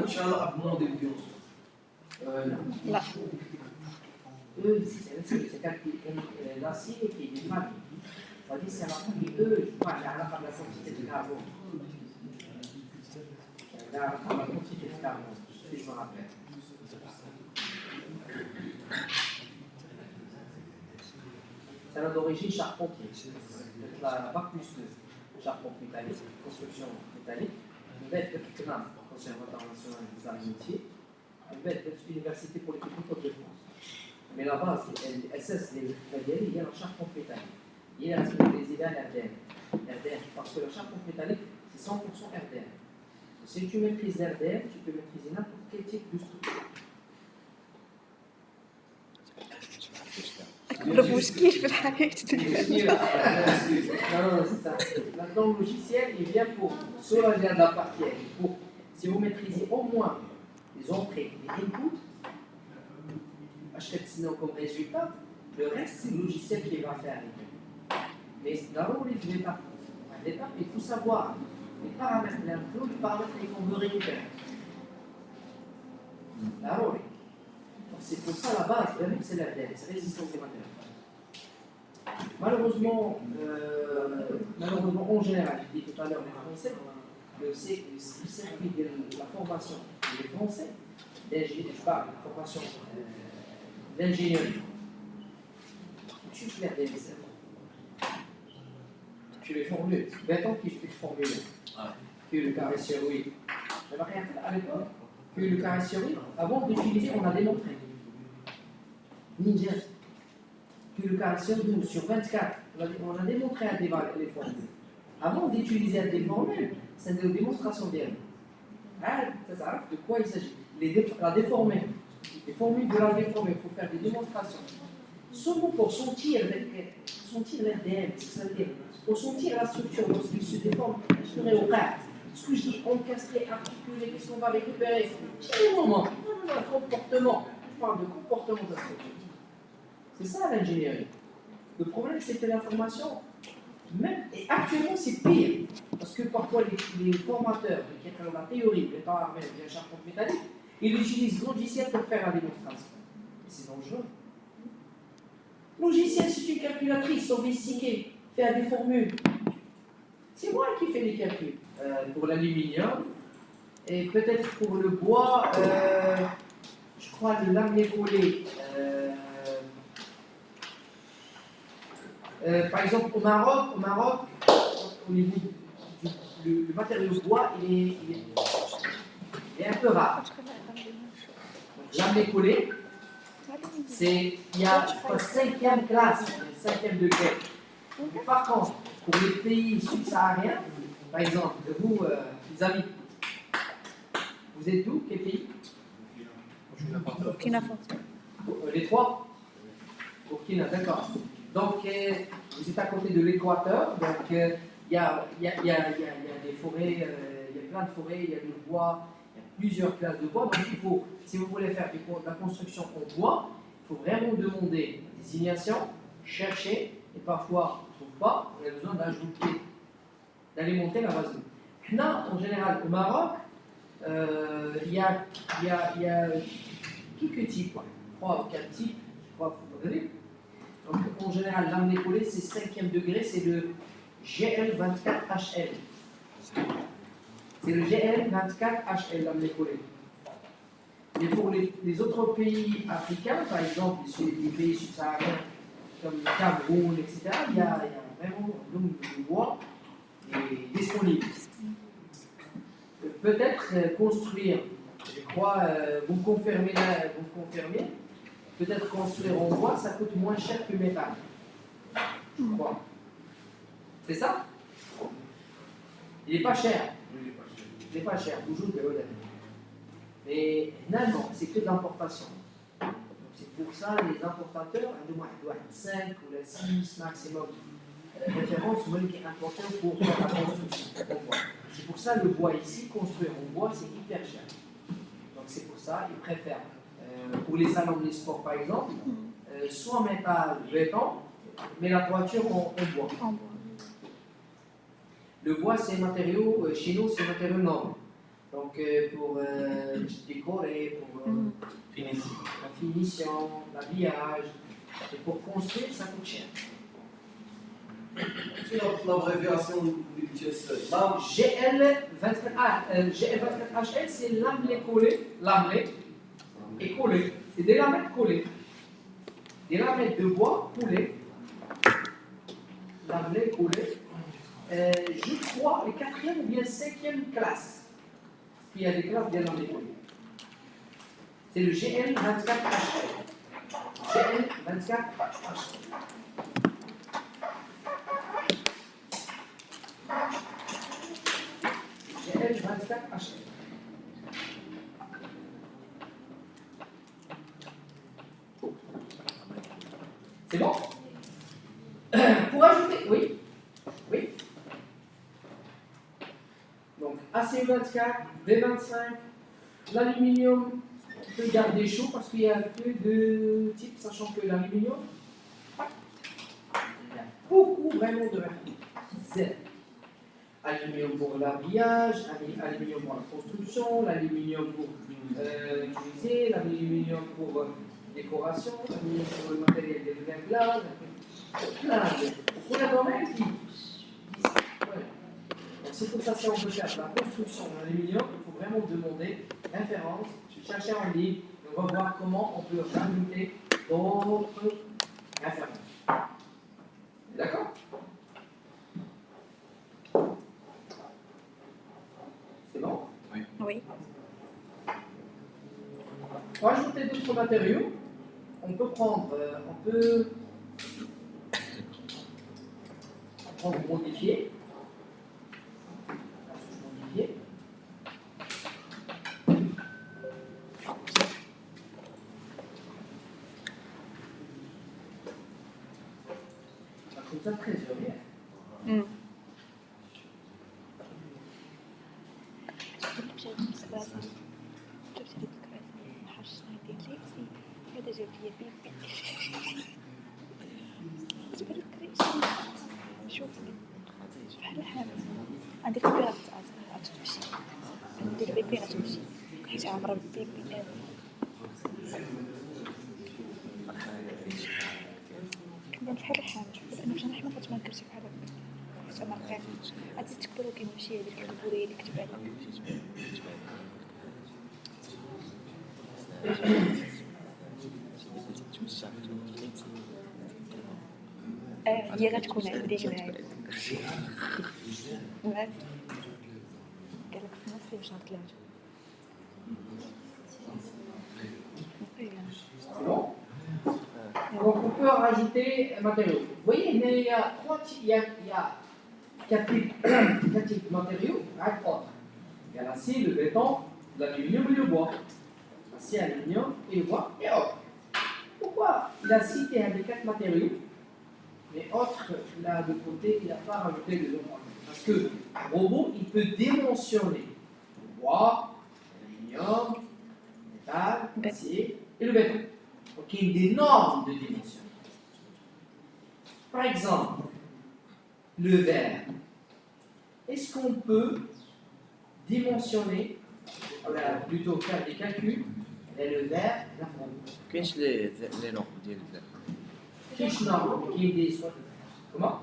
إن شاء الله أبنود اليوم. لا. C'est l'acier qui est une famille. On va dire c'est la famille E, je crois, il y a la quantité de carbone. Il y a la quantité de carbone, si je me rappelle. C'est d'origine charpentier. La bac plus 2, charpente métallique, construction métallique. Une bête de CNAM, Conservatoire national des arts et métiers. Une bête de l'Université polytechnique de France. Mais la base, SS, il y a la charpente métallique. Il y a les idéales RDR. Parce que la charpente métallique, c'est 100% RDR. Si tu maîtrises RDR, tu peux maîtriser n'importe quel type de structure. أكبر مشكل في الحياة. Non, c'est ça. Maintenant, le logiciel, il vient pour soulager la partie. Si vous maîtrisez au moins les entrées, les inputs, sinon comme résultat, le reste, c'est le logiciel qui va faire. Mais d'abord, les étapes. L'étape, il faut savoir les paramètres de l'inflow, les paramètres qu'on veut récupérer. D'abord, c'est pour ça la base, vraiment, c'est l'ADN, c'est résistance des matériaux. Malheureusement, en général, je dis tout à l'heure, les Français, le circuit de la formation des Français, je parle de la formation d'ingénierie. Tu fais des tu les formules. 20 ans que je t'ai formulé. Que le carré oui. J'avais rien fait à l'époque. Que le carré oui, avant d'utiliser, on a démontré. Ninja. Que le carré 12 sur 24, on a démontré à débat les formules. Avant d'utiliser des formules, c'est une démonstration d'elle. De quoi il s'agit? La déformer. Les formules de la déformer, il faut faire des démonstrations. Seulement pour sentir l'ADN, c'est ça veut dire. Pour sentir la structure lorsqu'il se déforme, je dirais au cas. Ce que je dis, encastré, articulé, qu'est-ce qu'on va récupérer? C'est le moment. Non, comportement. Je parle de comportement de la structure. C'est ça l'ingénierie. Le problème, c'est que l'information, même, et actuellement, c'est pire. Parce que parfois, les formateurs qui ont la théorie, les parts armées, les charpentes métalliques, ils utilisent logiciel pour faire la démonstration. Et c'est dangereux. Logiciel, c'est une calculatrice sophistiquée, faire des formules. C'est moi qui fais les calculs. Pour l'aluminium, et peut-être pour le bois, je crois le lame collé. Par exemple, au Maroc, au niveau du matériau bois, il est un peu rare. Lame collé, il y a 5e classe, 5e degré. Mais par contre, pour les pays subsahariens, par exemple, vous, les amis, vous êtes d'où? Quel pays? Burkina Faso. Les trois? Burkina, d'accord. Donc, vous êtes à côté de l'équateur, donc il y a des forêts, il y a plein de forêts, il y a du bois, il y a plusieurs classes de bois. Donc, il faut, si vous voulez faire de la construction en bois, il faut vraiment demander des initiations, chercher, et parfois, on ne trouve pas, on a besoin d'ajouter, d'aller monter la base. Là, en général, au Maroc, il y a quelques types, 3 ou 4 types, je crois, vous voyez. Donc, en général, lame collée, c'est 5e degré, c'est le GL24HL. C'est le GL24HL, lame collée. Et pour les autres pays africains, par exemple, les pays subsahariens, comme le Cameroun, etc., il y a vraiment un nombre de bois disponible. Peut-être construire, je crois, vous me confirmez, peut-être construire en bois, ça coûte moins cher que le métal. Je crois. C'est ça? Il n'est pas cher. Il n'est pas cher, toujours de l'eau. Mais non, c'est que de l'importation. C'est pour ça les importateurs, ils doivent être 5 ou 6 maximum. Référence qui est importante pour faire la construction en bois. C'est pour ça le bois ici, construire en bois, c'est hyper cher. Donc c'est pour ça ils préfèrent, pour les salons de sport par exemple, soit métal, béton, mais la toiture en bois. Le bois c'est un matériau, chez nous c'est un matériau noble. Donc pour décorer, pour la finition, l'habillage, et pour construire ça coûte cher. C'est la abréviation de l'UTS. GL24HL, c'est lamelé collé, lamelé et collé. C'est des lamettes collées. Des lamettes de bois coulées. Lamelé, collé. Je crois les 4e ou bien 5e classe. Il y a des classes bien lamelé collé. C'est le GL24HL. GL24HL. GL24HL. C'est bon? Pour ajouter, oui. Oui. Donc AC24, B25, l'aluminium, on peut garder chaud parce qu'il y a peu de types, sachant que l'aluminium, il y a beaucoup vraiment de vertus. Aluminium pour l'habillage, aluminium pour la construction, l'aluminium pour utiliser, l'aluminium pour décoration, l'aluminium pour le matériel de réglage, plein de domaines qui. Voilà. Donc c'est pour ça que si on veut faire la construction en aluminium, il faut vraiment demander référence, chercher en ligne, et on va voir comment on peut rajouter d'autres références. D'accord? Oui. Pour ajouter d'autres matériaux, on peut prendre, modifier. Modifier. Comme ça, trésorier. هذا جاب لي بيبي تبارك شوفي بحال حامل عندك البيبي غتمشي ندير البيبي غتمشي حيت عامره بالبيبي كنبان بحال الحامل لأن باش نحمل كتمنكرش بحال هكا حيت انا رقيقه غتزيد تكبر وكيمشي هذيك البوريه اللي كتب عليها هي غتكون عندي هنايا قالك في نفسي باش نطلع Donc on peut rajouter un matériau. Vous voyez, il y a quatre types de matériaux avec autres. Il y a l'acier, le béton, l'aluminium et le bois. L'acier, l'aluminium et le bois et autres. Pourquoi il a cité les quatre matériaux, mais autres, là de côté, il n'a pas rajouté les autres matériaux. Parce que un robot, il peut dimensionner le bois, l'aluminium, le métal, l'acier et le béton. Donc il y a des normes de dimension. Par exemple, le verre. Est-ce qu'on peut dimensionner, plutôt faire des calculs, le verre, la forme? كاينش لي نورم ديال الذهب Qu'est-ce qui est des soit? Comment?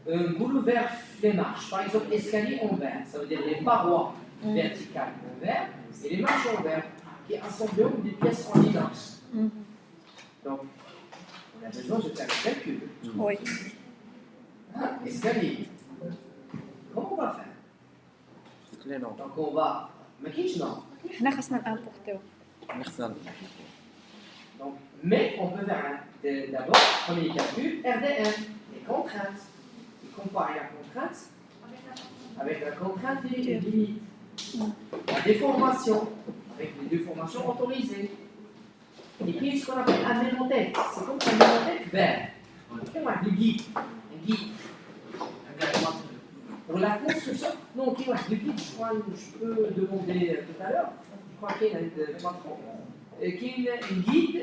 Un goulot verre les marches. Par exemple, escalier en verre. Ça veut dire les parois verticales en verre et les marches en verre qui assemblent des pièces en inox. Donc, on a besoin de faire le calcul. Oui. Hein? Escalier. Comment on va faire? لي نورم Donc, on va. Mais qu'est-ce que حنا خاصنا نامبورتيو نخسر Donc, mais on peut faire d'abord, premier calcul, RDN, les contraintes. Et comparer la contrainte avec la contrainte des limites. La déformation, avec les déformations autorisées. Et puis ce qu'on appelle un mémotèque. C'est comme un mémotèque vert. Comme un guide. Un guide. Pour la construction, non, qui va le guide, je crois que je peux demander tout à l'heure. Je crois qu'il y a un patron. Qui est un guide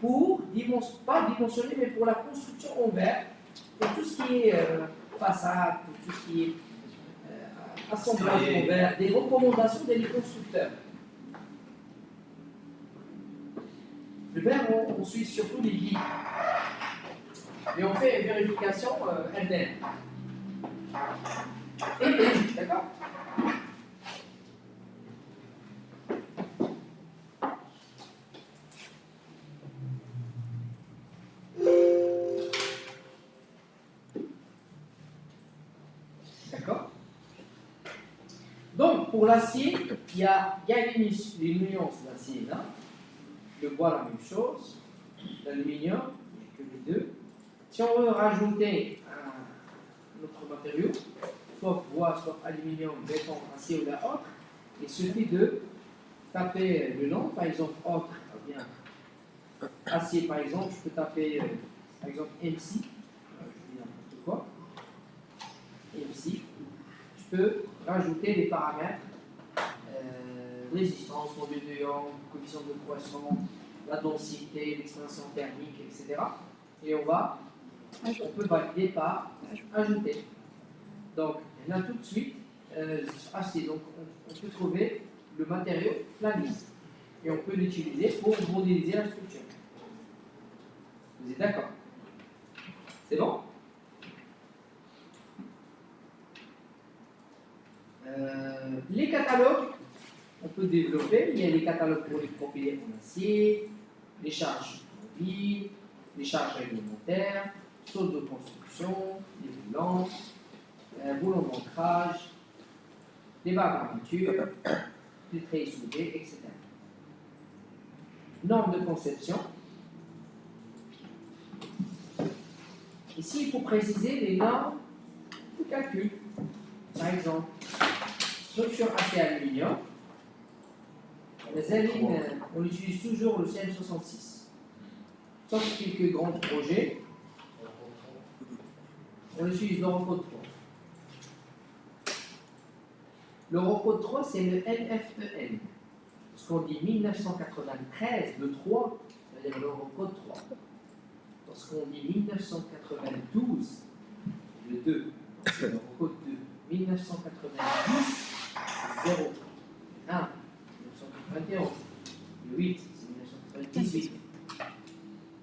pour, pas dimensionner, mais pour la construction en verre, pour tout ce qui est façade, pour tout ce qui est assemblage en verre, des recommandations des constructeurs. Le verre, on suit surtout les guides. Et on fait une vérification LDN. D'accord? D'accord? Donc, pour l'acier, il y a les nuances d'acier là. Le bois, la même chose. L'aluminium, il n'y a que les deux. Si on veut rajouter un autre matériau, soit bois, soit aluminium, béton, acier ou la autre, il suffit de taper le nom, par exemple, autre, ou bien acier, par exemple, je peux taper, par exemple, MC, je dis n'importe quoi, MC, je peux rajouter les paramètres, résistance, module de Young, coefficient de Poisson, la densité, l'expansion thermique, etc. Et on peut valider par ajouter. Donc, là tout de suite, acier. Donc, on peut trouver le matériau planiste. Et on peut l'utiliser pour modéliser la structure. Vous êtes d'accord? C'est bon? Les catalogues, on peut développer. Il y a les catalogues pour les propylènes en acier, les charges mobiles, les charges réglementaires, sauts de construction, les boulons, boulons d'ancrage, des barres d'armature, filtrés et soudés, etc. Normes de conception. Ici, il faut préciser les normes de calcul. Par exemple, structure acier aluminium. Les alignes, on utilise toujours le CM66. Sauf quelques grands projets, on utilise l'Eurocode 3. L'Eurocode 3, c'est le NFEN. Parce qu'on dit 1993, le 3, c'est-à-dire l'Eurocode 3. Lorsqu'on dit 1992, le 2, c'est l'Eurocode 2. 1990, 0. 1, 1991. Le 8, c'est 1998.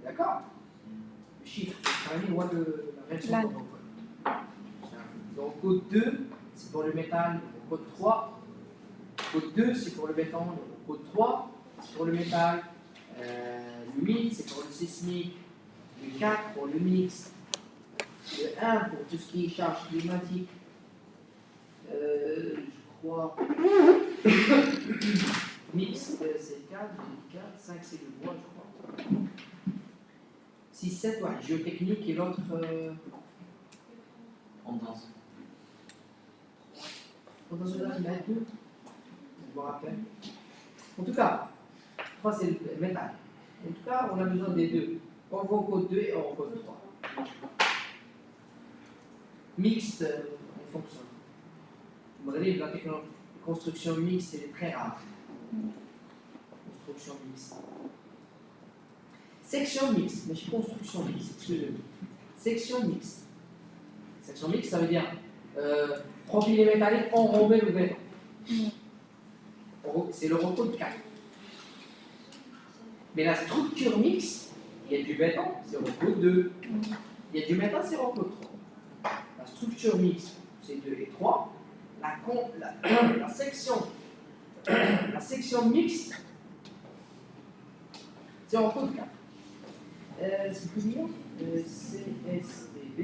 D'accord? Le chiffre, c'est la version de l'Eurocode. L'Eurocode 2, c'est pour le métal. L'Eurocode 3, code 2, c'est pour le béton. L'Eurocode 3, c'est pour le métal. Le 8, c'est pour le sismique. Le 4 pour le mix. Le 1 pour tout ce qui est charge climatique. Je crois. Mix, c'est 4, 5, c'est le bois, je crois. 6, 7, ouais, géotechnique et l'autre. Tendance. Potentiel il a tout. Je me rappelle. En tout cas, 3 c'est le métal. En tout cas, on a besoin des deux. Eurocode 2 et Eurocode 3. Mixte, on fonctionne. Au Maghreb, la construction mixte, elle est très rare. Construction mixte. Section mixte, mais je construction mixte, excusez-moi. Section mixte. Section mixte, ça veut dire profilé métallique enrobé le béton. C'est l'Eurocode 4. Mais la structure mixte, il y a du béton, c'est Eurocode 2. Il y a du métal, c'est Eurocode 3. La structure mixte, c'est 2 et 3. La section mixte, c'est Eurocode 4. C'est plus bien. CSTB.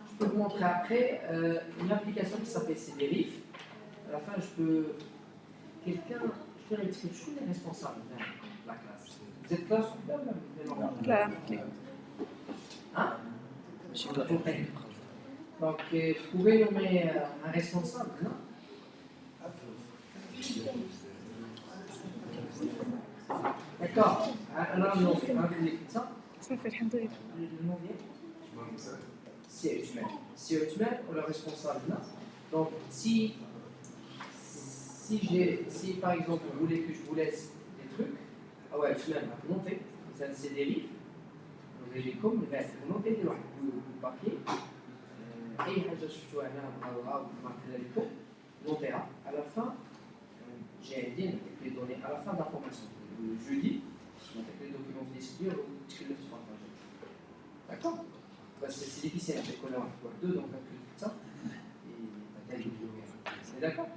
Je peux vous montrer après une application qui s'appelle CDRIF. À la fin, je peux je peux réexpliquer. Je suis les responsables de la classe. Vous êtes classe ou pas? Là. Hein? Donc, vous pouvez nommer un responsable, non? D'accord. Alors, non, vous écrivez ça? Ça fait الحمد لله. Le nom vient? C'est Utman, ou le responsable là. Donc, si par exemple vous voulez que je vous laisse des trucs, ah ouais, Utman va monter, c'est des livres, vous avez comme vous montez des papier, أي حاجة شفتوها هنا أو معطيها لكم نوتيها. À la fin, j'ai aidé les données à la fin de la formation. Le jeudi, avec les documents discutés, je vais les partager. D'accord? C'est difficile à faire coller en deux, donc on calcule tout ça. Et c'est d'accord?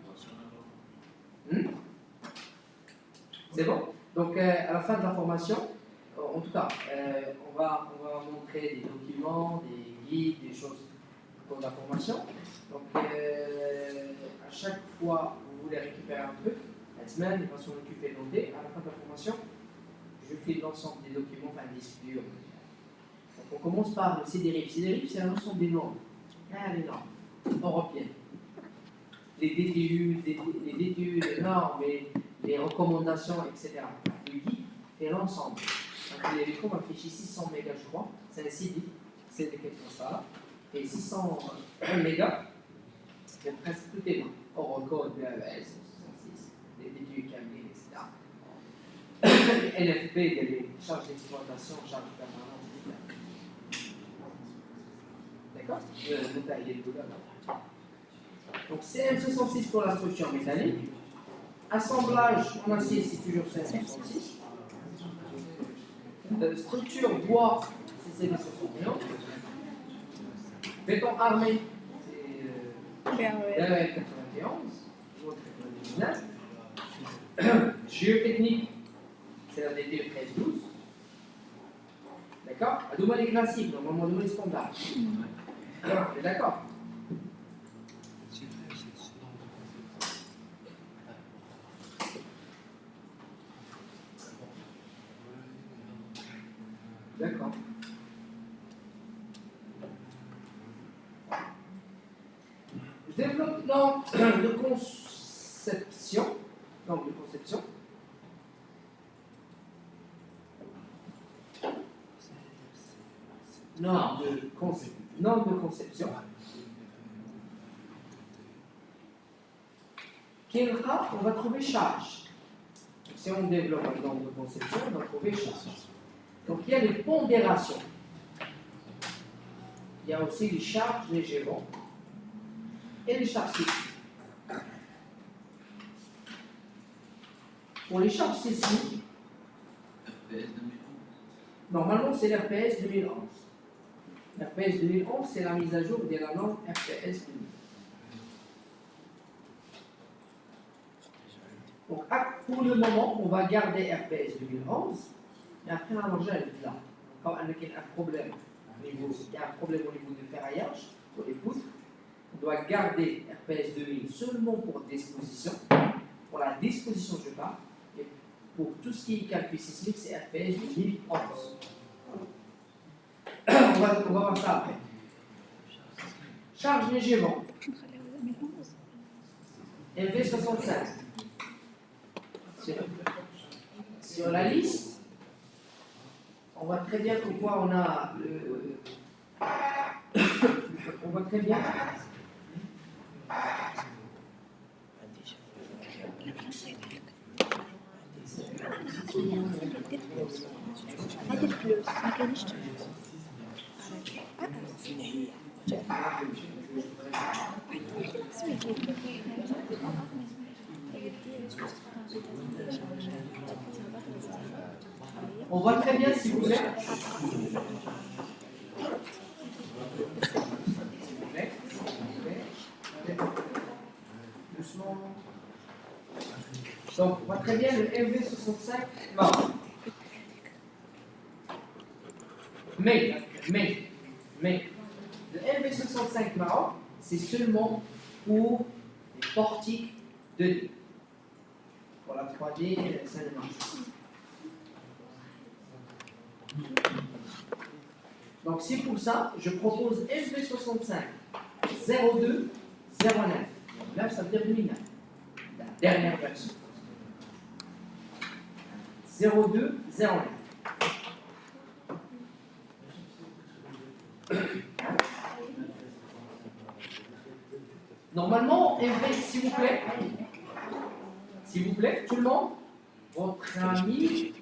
C'est bon? Donc à la fin de la formation, en tout cas, on va montrer des documents, des guides, des choses pour la formation. Donc à chaque fois que vous voulez récupérer un truc, la semaine, il va s'en occuper de noter. À la fin de la formation, je fais l'ensemble des documents, enfin des studios. Donc on commence par le CDRIF. CDRIF, c'est l'ensemble des normes. Les normes européennes. Les DTU, les normes, les recommandations, etc. Le guide et l'ensemble. Donc les électrons ont affiché 600 mégas, je crois. C'est un CD, c'est des questions ça. Et 600 mégas, c'est presque tout est là. Eurocode, BAES, 66, les DTU câblés, etc. Les LFP, les charges d'exploitation, charges permanentes, etc. D'accord? Le détail est là. Donc CM66 pour la structure métallique. Assemblage en acier, c'est toujours CM66. Structure bois, c'est CD71. Béton armé, c'est BAL 91. Géotechnique, c'est deux monnaies classiques, normalement deux monnaies standards. Alors, on est d'accord? D'accord. Je développe l'angle de conception. L'angle de conception. Norme de conception. Quel rat on va trouver charge. Si on développe un norme de conception, on va trouver charge. Donc il y a les pondérations. Il y a aussi les charges légèrement et les charges sismiques. Pour les charges sismiques, normalement c'est l'RPS 2011. RPS 2011, c'est la mise à jour de la norme RPS 2000. Donc, pour le moment, on va garder RPS 2011, mais après, on va là. Quand il y a un problème au niveau de ferraillage, pour les poutres, on doit garder RPS 2000 seulement pour disposition. Pour la disposition, je parle. Et pour tout ce qui est calcul sismique, c'est RPS 2011. On va voir ça après. Charge légèrement. MV65. Sur la liste, on voit très bien pourquoi on a on voit très bien. هذا الفلوس ما كانش On voit très bien, s'il vous plaît. Doucement. Donc, on voit très bien le MV65 Maroc. Mais, le MV65 Maroc, c'est seulement pour les portiques 2D. Pour la 3D, ça ne marche pas. Donc, c'est pour ça, je propose MV65 02 09. Là, ça veut dire 2009. La dernière version. 02 09. Normalement, MV, s'il vous plaît, tout le monde, votre ami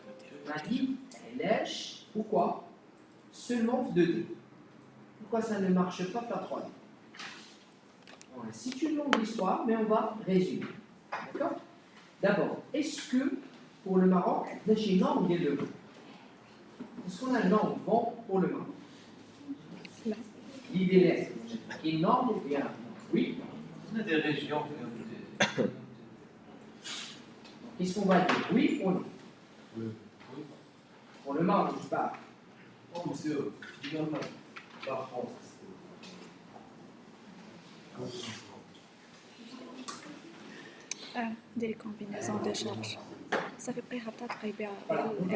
m'a dit, lèche, pourquoi seulement 2D? Pourquoi ça ne marche pas la 3D? C'est une longue histoire, mais on va résumer. D'accord? D'abord, est-ce que pour le Maroc, j'ai une norme des deux? Est-ce qu'on a une norme bon pour le Maroc? L'idée est une norme ou bien? Oui. On a des régions. Qu'est-ce qu'on va dire? Oui ou non? Oui. Pour le Maroc, je parle. Oh, monsieur, finalement, la France. ديري كومبينيزون دو شارج صافي بقي هبطات تبقاي بها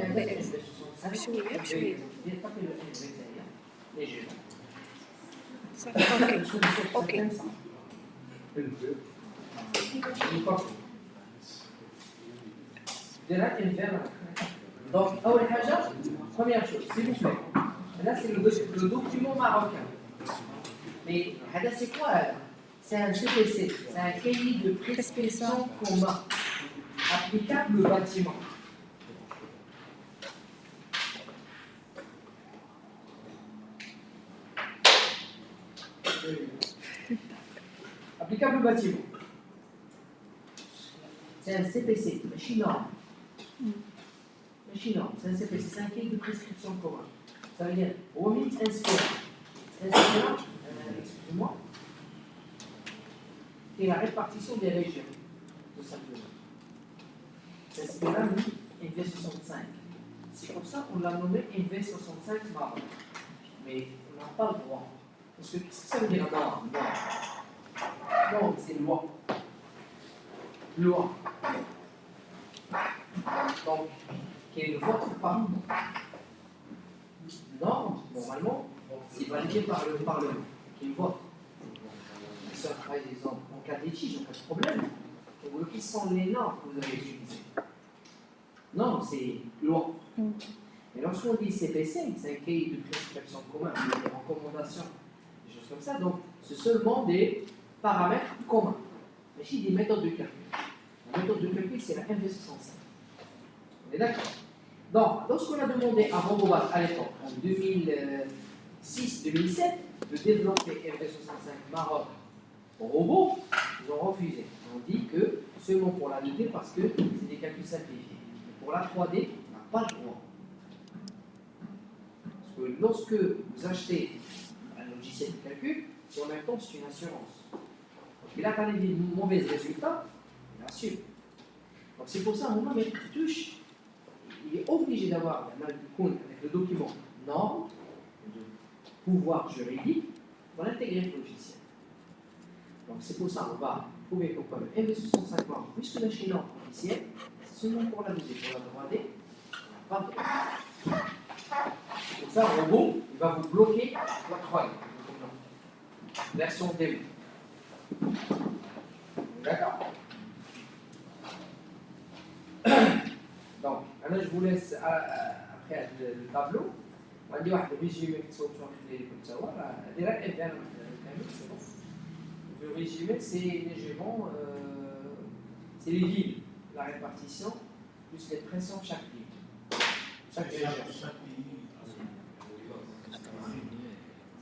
البي اس بشويه بشويه صافي اوكي Donc, première chose, s'il vous plaît. Là, c'est le document marocain. Mais, c'est quoi? C'est un CPC, c'est un cahier de prescription commun applicable au bâtiment. Applicable au bâtiment. C'est un CPC, machine norme. C'est un CPC, c'est un cahier de prescription commun. Ça veut dire remit inspirant. Inspirant, excusez-moi, et la répartition des régions, tout simplement. Inspirant, MV65. C'est pour ça qu'on l'a nommé MV65 Maroc. Mais on n'a pas le droit. Parce que qu'est-ce que ça veut dire nord? Non, c'est loi. Loi. Donc, qui ne vote pas. Non, normalement, c'est validé par le Parlement qui vote. Ça, par exemple, en cas d'études, en cas de problème, quelles sont les normes que vous avez utilisées? Non, c'est loi. Et lorsqu'on dit CPC, c'est un cahier de prescription commun, des recommandations, des choses comme ça, donc c'est seulement des paramètres communs. Mais si des méthodes de calcul. La méthode de calcul, c'est la MV65. On est d'accord? Donc, lorsqu'on a demandé à Robobat à l'époque, en 2006-2007, de développer MV65 Maroc au robot, ils ont refusé. Ils ont dit que seulement pour la 2D parce que c'est des calculs simplifiés. Mais pour la 3D, on n'a pas le droit. Parce que lorsque vous achetez un logiciel de calcul, c'est en même temps c'est une assurance. Et là, quand il y a des mauvais résultats, il assume. Donc c'est pour ça, à un moment, il touche. Il est obligé d'avoir un compte avec le document norme de pouvoir juridique pour l'intégrer le logiciel. Donc c'est pour ça on va prouver pourquoi le MV65 puisque la chaîne officielle, c'est seulement pour la 2D, pour la 3D, on n'a pas de droit. C'est pour ça le robot, il va vous bloquer la 3D. Version début. D'accord? Donc, alors je vous laisse après le tableau. On va dire le résumé qui sont les compteurs. Déjà, c'est bon. Le résumé, c'est légèrement, c'est les villes, la répartition, plus les pressions de chaque ville. Chaque région.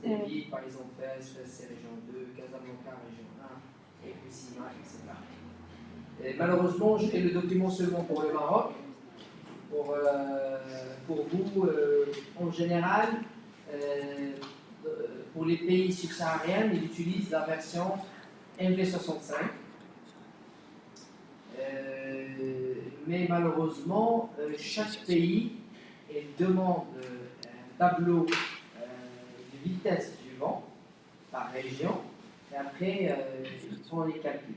C'est les villes, par exemple, Fès, c'est région 2, Casablanca, région 1, et Poussima, etc. Et malheureusement, j'ai le document seulement pour le Maroc. Pour vous, en général, pour les pays subsahariens, ils utilisent la version MV65. Mais malheureusement, chaque pays demande un tableau de vitesse du vent par région, et après, ils font les calculs.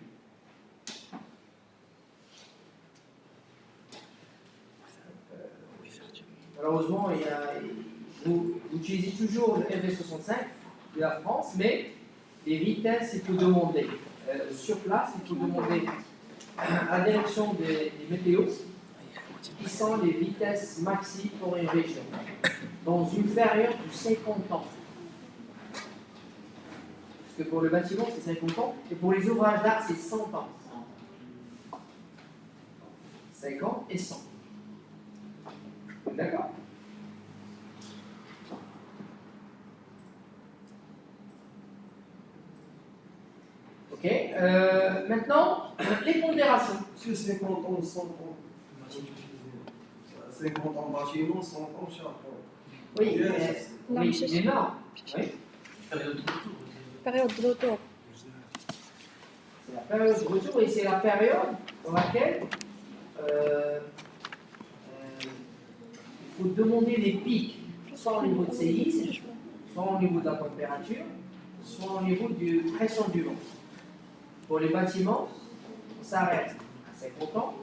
Malheureusement, vous utilisez toujours le MV65 de la France, mais les vitesses, il faut demander. Sur place, il faut demander à la direction des météos qui sont les vitesses maxi pour une région, dans une période de 50 ans. Parce que pour le bâtiment, c'est 50 ans, et pour les ouvrages d'art, c'est 100 ans. 50 et 100. D'accord? Ok. Maintenant, les pondérations. Sur 50 ans, 100 ans. 50 ans bâtiment, 100 ans charbon. Oui, mais non. Oui. Période de retour. C'est la période de retour et c'est la période dans laquelle il faut demander les pics, soit au niveau de séisme, soit au niveau de la température, soit au niveau de pression du vent. Pour les bâtiments, on s'arrête à 50 ans,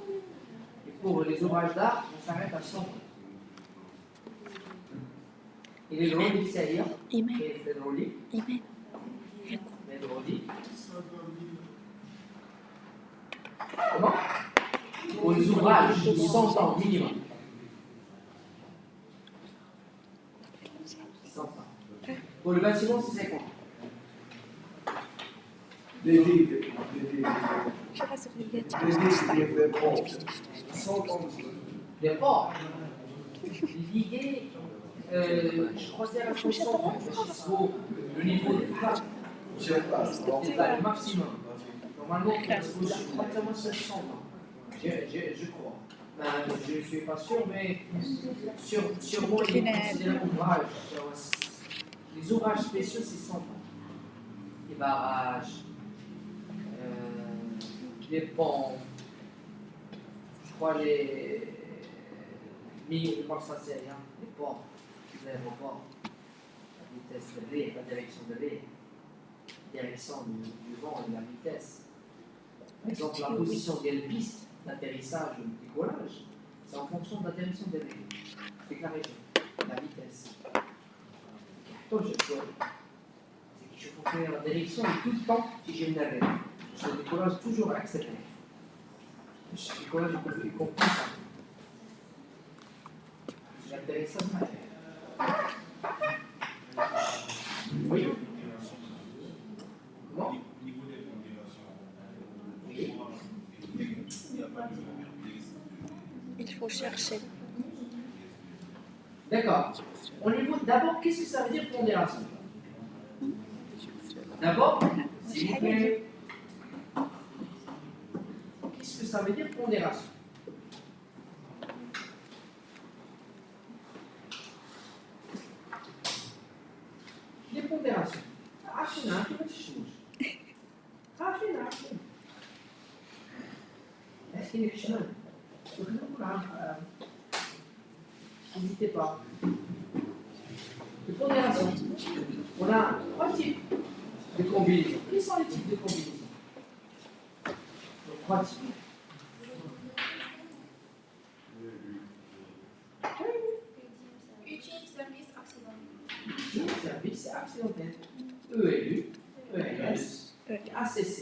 et pour les ouvrages d'art, on s'arrête à 100 ans. Et l'hydraulique, c'est-à-dire l'hydraulique. L'hydraulique. Comment? Pour les ouvrages, 100 ans minimum. 100 ans. Pour le bâtiment, c'est 50 ans. Les digues. Je sais pas si vous voulez Les digues, les ports. 100 ans. Les ports. Les digues, je crois que c'est à la chanson, le niveau des plages. Sur place. C'est là le maximum. Normalement, il faut pratiquement 700 ans. Je crois. Je ne suis pas sûr, mais sûrement il y a des ouvrages. Les ouvrages spéciaux, c'est 100 ans. Les barrages, les ponts, je crois les parcs spatiaux, les ports, les aéroports. vitesse de V, la direction de V, direction du vent et de la vitesse. Par exemple, la position de la piste d'atterrissage ou de décollage, c'est en fonction de la direction de V. C'est la région, la vitesse. Toi, je sais. C'est que je faut faire la direction et tout le temps si j'ai une navette. Le décollage toujours accéléré. Le décollage est compris ça. L'atterrissage, oui. Comment? Oui. Il faut chercher. D'accord. D'abord, qu'est-ce que ça veut dire pondération? D'abord, s'il vous plaît, qu'est-ce que ça veut dire pondération? Les pondérations. عارفينها كيف تشوش. عارفينها. لكن الشمال. N'hésitez pas. Les pondérations. On a 3 types de combinaisons. Quels sont les types de combinaisons? Donc, 3 types. Ultime service accidentel. Ultime service accidentel. ELU, ELS et ACC.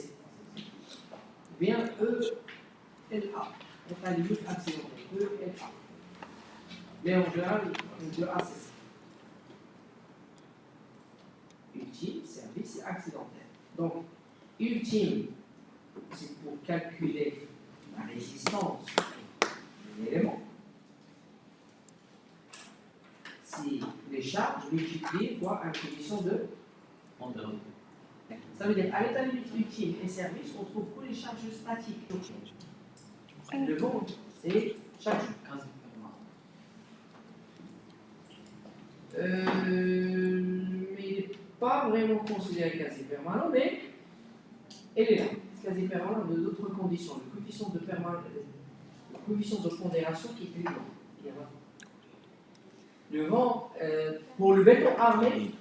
Ou bien ELA. État limite accidentel. ELA. Mais en général, de ACC. Ultime, service et accidentel. Donc, ultime, c'est pour calculer la résistance de l'élément. Si les charges multipliées fois une condition de pondération. Ça veut dire, à l'état limite ultime et service, on trouve que les charges statiques. Le vent, c'est charge. Mais il n'est pas vraiment considéré quasi permanent, mais elle est là. Quasi permanent de d'autres conditions. Le coefficient de permanence, le coefficient de pondération qui est plus grand. Le vent, pour le béton armé,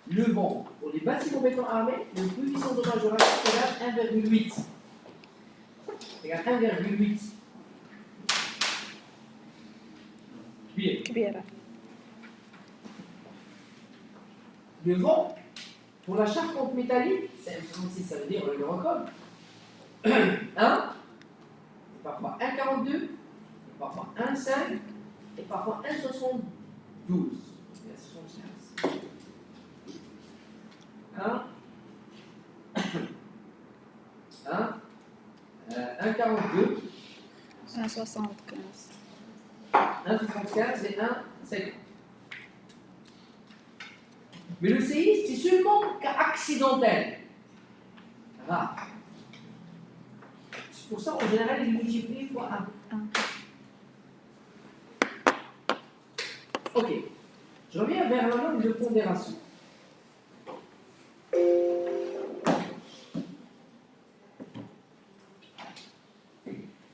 le vent, pour les bâtiments béton armé, le coefficient de majoration égale 1,8. Égale 1,8. كبيرة. Le vent, pour la charpente métallique, ça veut dire le recol. 1, parfois 1,42, parfois 1,5 et parfois 1,72. 1, 1,42, 1,75. 1,75 et 1,50. Mais le séisme, c'est seulement cas accidentel. Rare. C'est pour ça, en général, il multiplie fois 1. Ok. Je reviens vers la norme de pondération.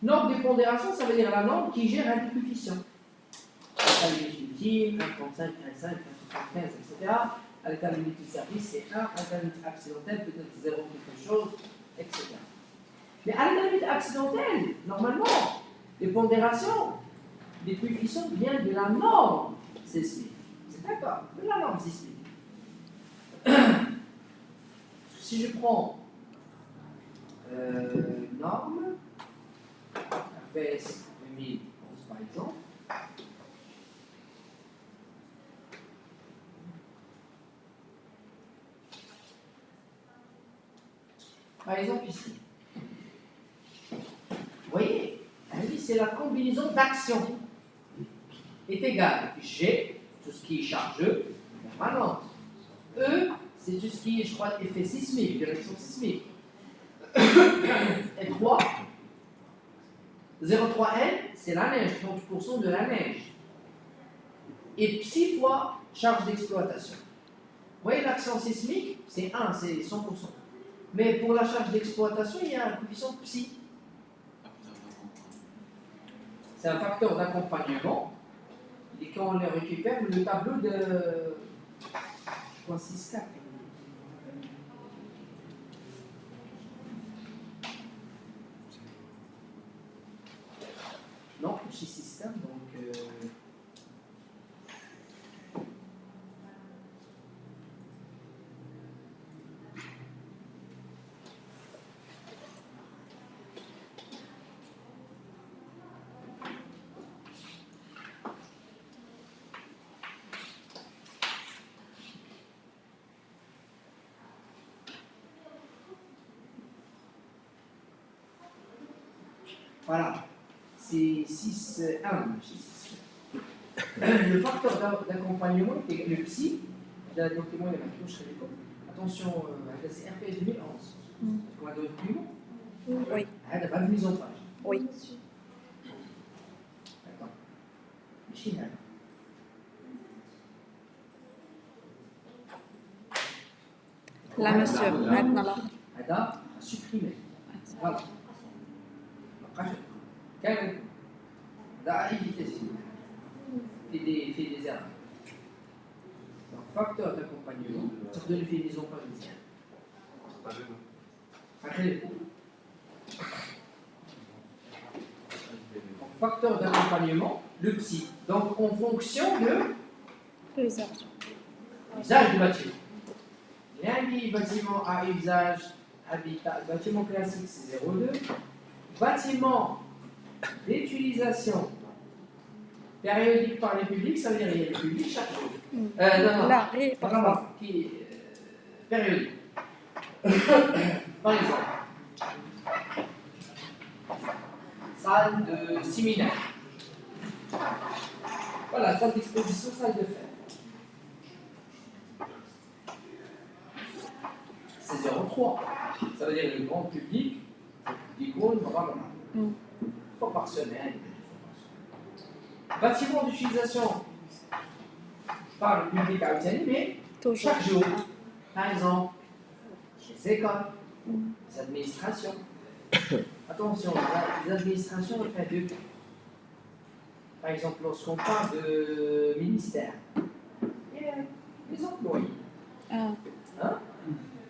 Norme de pondération, ça veut dire la norme qui gère un coefficient. À l'état limite ultime, 1,35, 1,5, 1,75, etc. À l'état limite du service, c'est 1. À l'état limite accidentel, peut-être 0 quelque chose, etc. Mais à l'état limite accidentel, normalement, les pondérations, les coefficients viennent de la norme sismique. C'est d'accord, de la norme sismique. Si je prends norme, RPS 2011 par exemple, par exemple ici, vous voyez, c'est la combinaison d'actions est égale G, tout ce qui est chargeux, permanente. E, c'est tout ce qui est, je crois, effet sismique, direction sismique. Et 3, 0,3N, c'est la neige, 30% de la neige. Et psi fois charge d'exploitation. Vous voyez, l'action sismique, c'est 1, c'est 100%. Mais pour la charge d'exploitation, il y a un coefficient psi. C'est un facteur d'accompagnement. Et quand on le récupère, le tableau de 6,4. Non, chez système, donc. Voilà, c'est 6,1. Le facteur d'accompagnement, le psy, donc moi, il m'a touché l'école. Attention, c'est RPS 2011. On a donné plus long. Oui. Elle a pas de mise en page. Oui. Attends. Chine. Là, monsieur, maintenant là. Elle a supprimé. Voilà. Quel là, éviter fait des erreurs. Donc, facteur d'accompagnement, ça donne fait des parisiens. Facteur d'accompagnement, le psy. Donc, en fonction de L'usage. l'usage du bâtiment. Il y a un bâtiment à usage habitat, bâtiment classique, c'est 0,2. Bâtiment d'utilisation périodique par les publics, ça veut dire qu'il y a le public chaque jour. Non. Là, et parfois. Vraiment, qui est périodique. Par exemple, salle de séminaire. Voilà, salle d'exposition, salle de fête. C'est 0,3. Ça veut dire le grand public, l'icône, voilà. Fois par semaine. Bâtiment d'utilisation par le public à Italie, mais Toujours. chaque jour. Par exemple, les écoles, les administrations. Attention, les administrations, on fait deux. Par exemple, lorsqu'on parle de ministère, il y a les employés. Ah. Hein?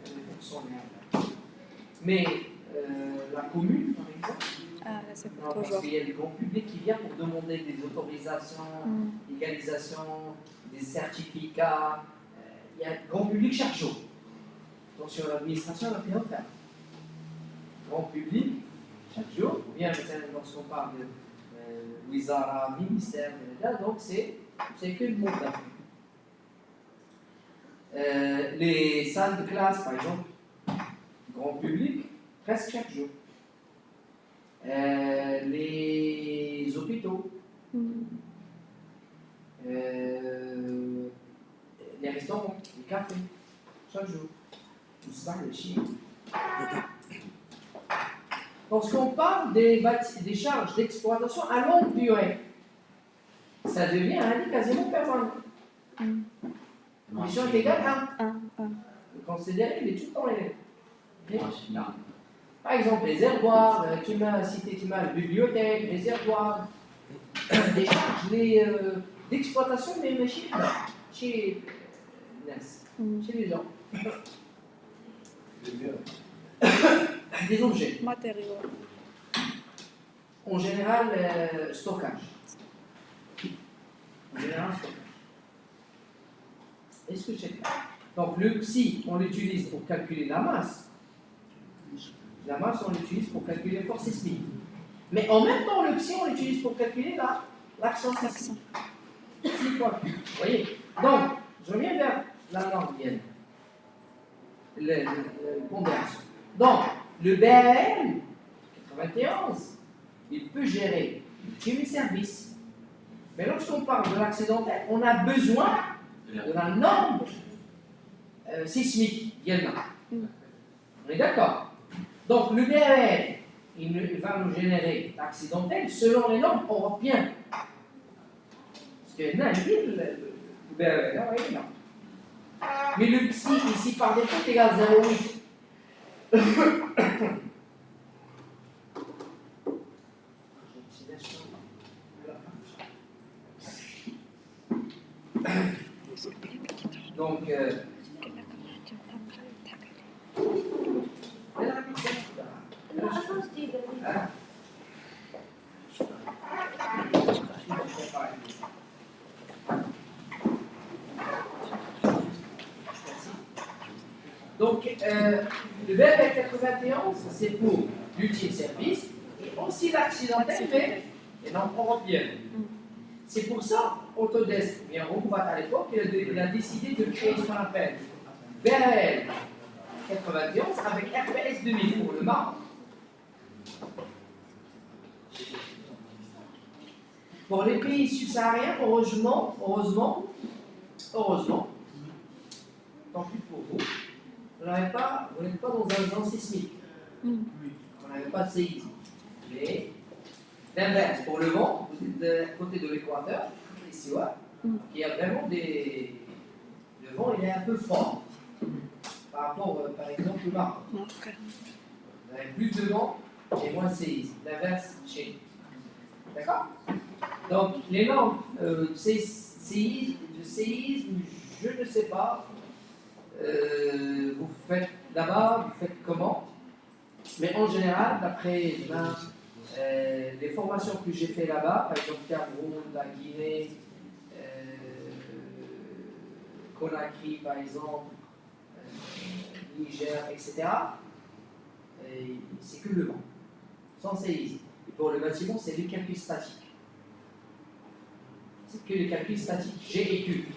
Les fonctionnaires. Mais la commune, par exemple, Ah, là, c'est non, parce toujours. qu'il y a le grand public qui vient pour demander des autorisations, légalisations, des certificats. Il y a le grand public chaque jour. Attention, l'administration a fait offert. Grand public chaque jour, ou bien lorsqu'on parle de Wizara, ministère, donc c'est que le monde d'Afrique. Les salles de classe, par exemple, grand public, presque chaque jour. Les hôpitaux, les restaurants, les cafés, chaque jour. Tout ça, les chiffres. Lorsqu'on parle des charges d'exploitation à longue durée, ça devient quasiment permanent. Condition est égale à 1. Vous considérez qu'il est tout le temps élève. Par exemple, les herboires, tu m'as cité la bibliothèque, les herboires, des charges d'exploitation, mais chez les gens. Des objets. Matériaux. En général, stockage. En général, stockage. Est-ce que c'est clair? Donc, le psy, on l'utilise pour calculer la masse. La masse, on l'utilise pour calculer la force sismique. Mais en même temps, le psy, on l'utilise pour calculer l'accent sismique. 6 fois plus. Vous voyez? Donc, je reviens vers la norme vienne. Le pondération. Donc, le BAL 91, il peut gérer tous les services. Mais lorsqu'on parle de l'accidentel, on a besoin de la norme sismique Vienna. On est d'accord? Donc, le BAL, il va nous générer l'accidentel selon les normes européennes. Parce que là, il dit le BAL, là, oui, non. Mais le psi, ici, par défaut, est égal à 0,8. Donc, Donc, le BRL 91, c'est pour l'ultime service et aussi l'accidentel, mais les normes européennes. C'est pour ça, Autodesk, bien Roubat à l'époque, il a décidé de créer ce qu'on appelle BRL 91 avec RPS 2000 pour le Maroc. Pour les pays subsahariens, heureusement, tant pis pour vous, vous n'êtes pas dans un zone sismique. Vous n'avez pas de séisme. Mais l'inverse, pour le vent, vous êtes de côté de l'équateur, ici, il y a vraiment des. Le vent, il est un peu fort par rapport, par exemple, au Maroc. Ok. Vous avez plus de vent et moins de séisme. L'inverse chez nous. D'accord? Donc, les normes de séisme, je ne sais pas. Vous faites là-bas, vous faites comment? Mais en général, d'après les formations que j'ai fait là-bas, par exemple Cameroun, la Guinée, Conakry par exemple, Niger, etc., c'est que le vent, sans séisme. Et pour le bâtiment, c'est les calculs statiques. C'est que les calculs statiques, G et Q.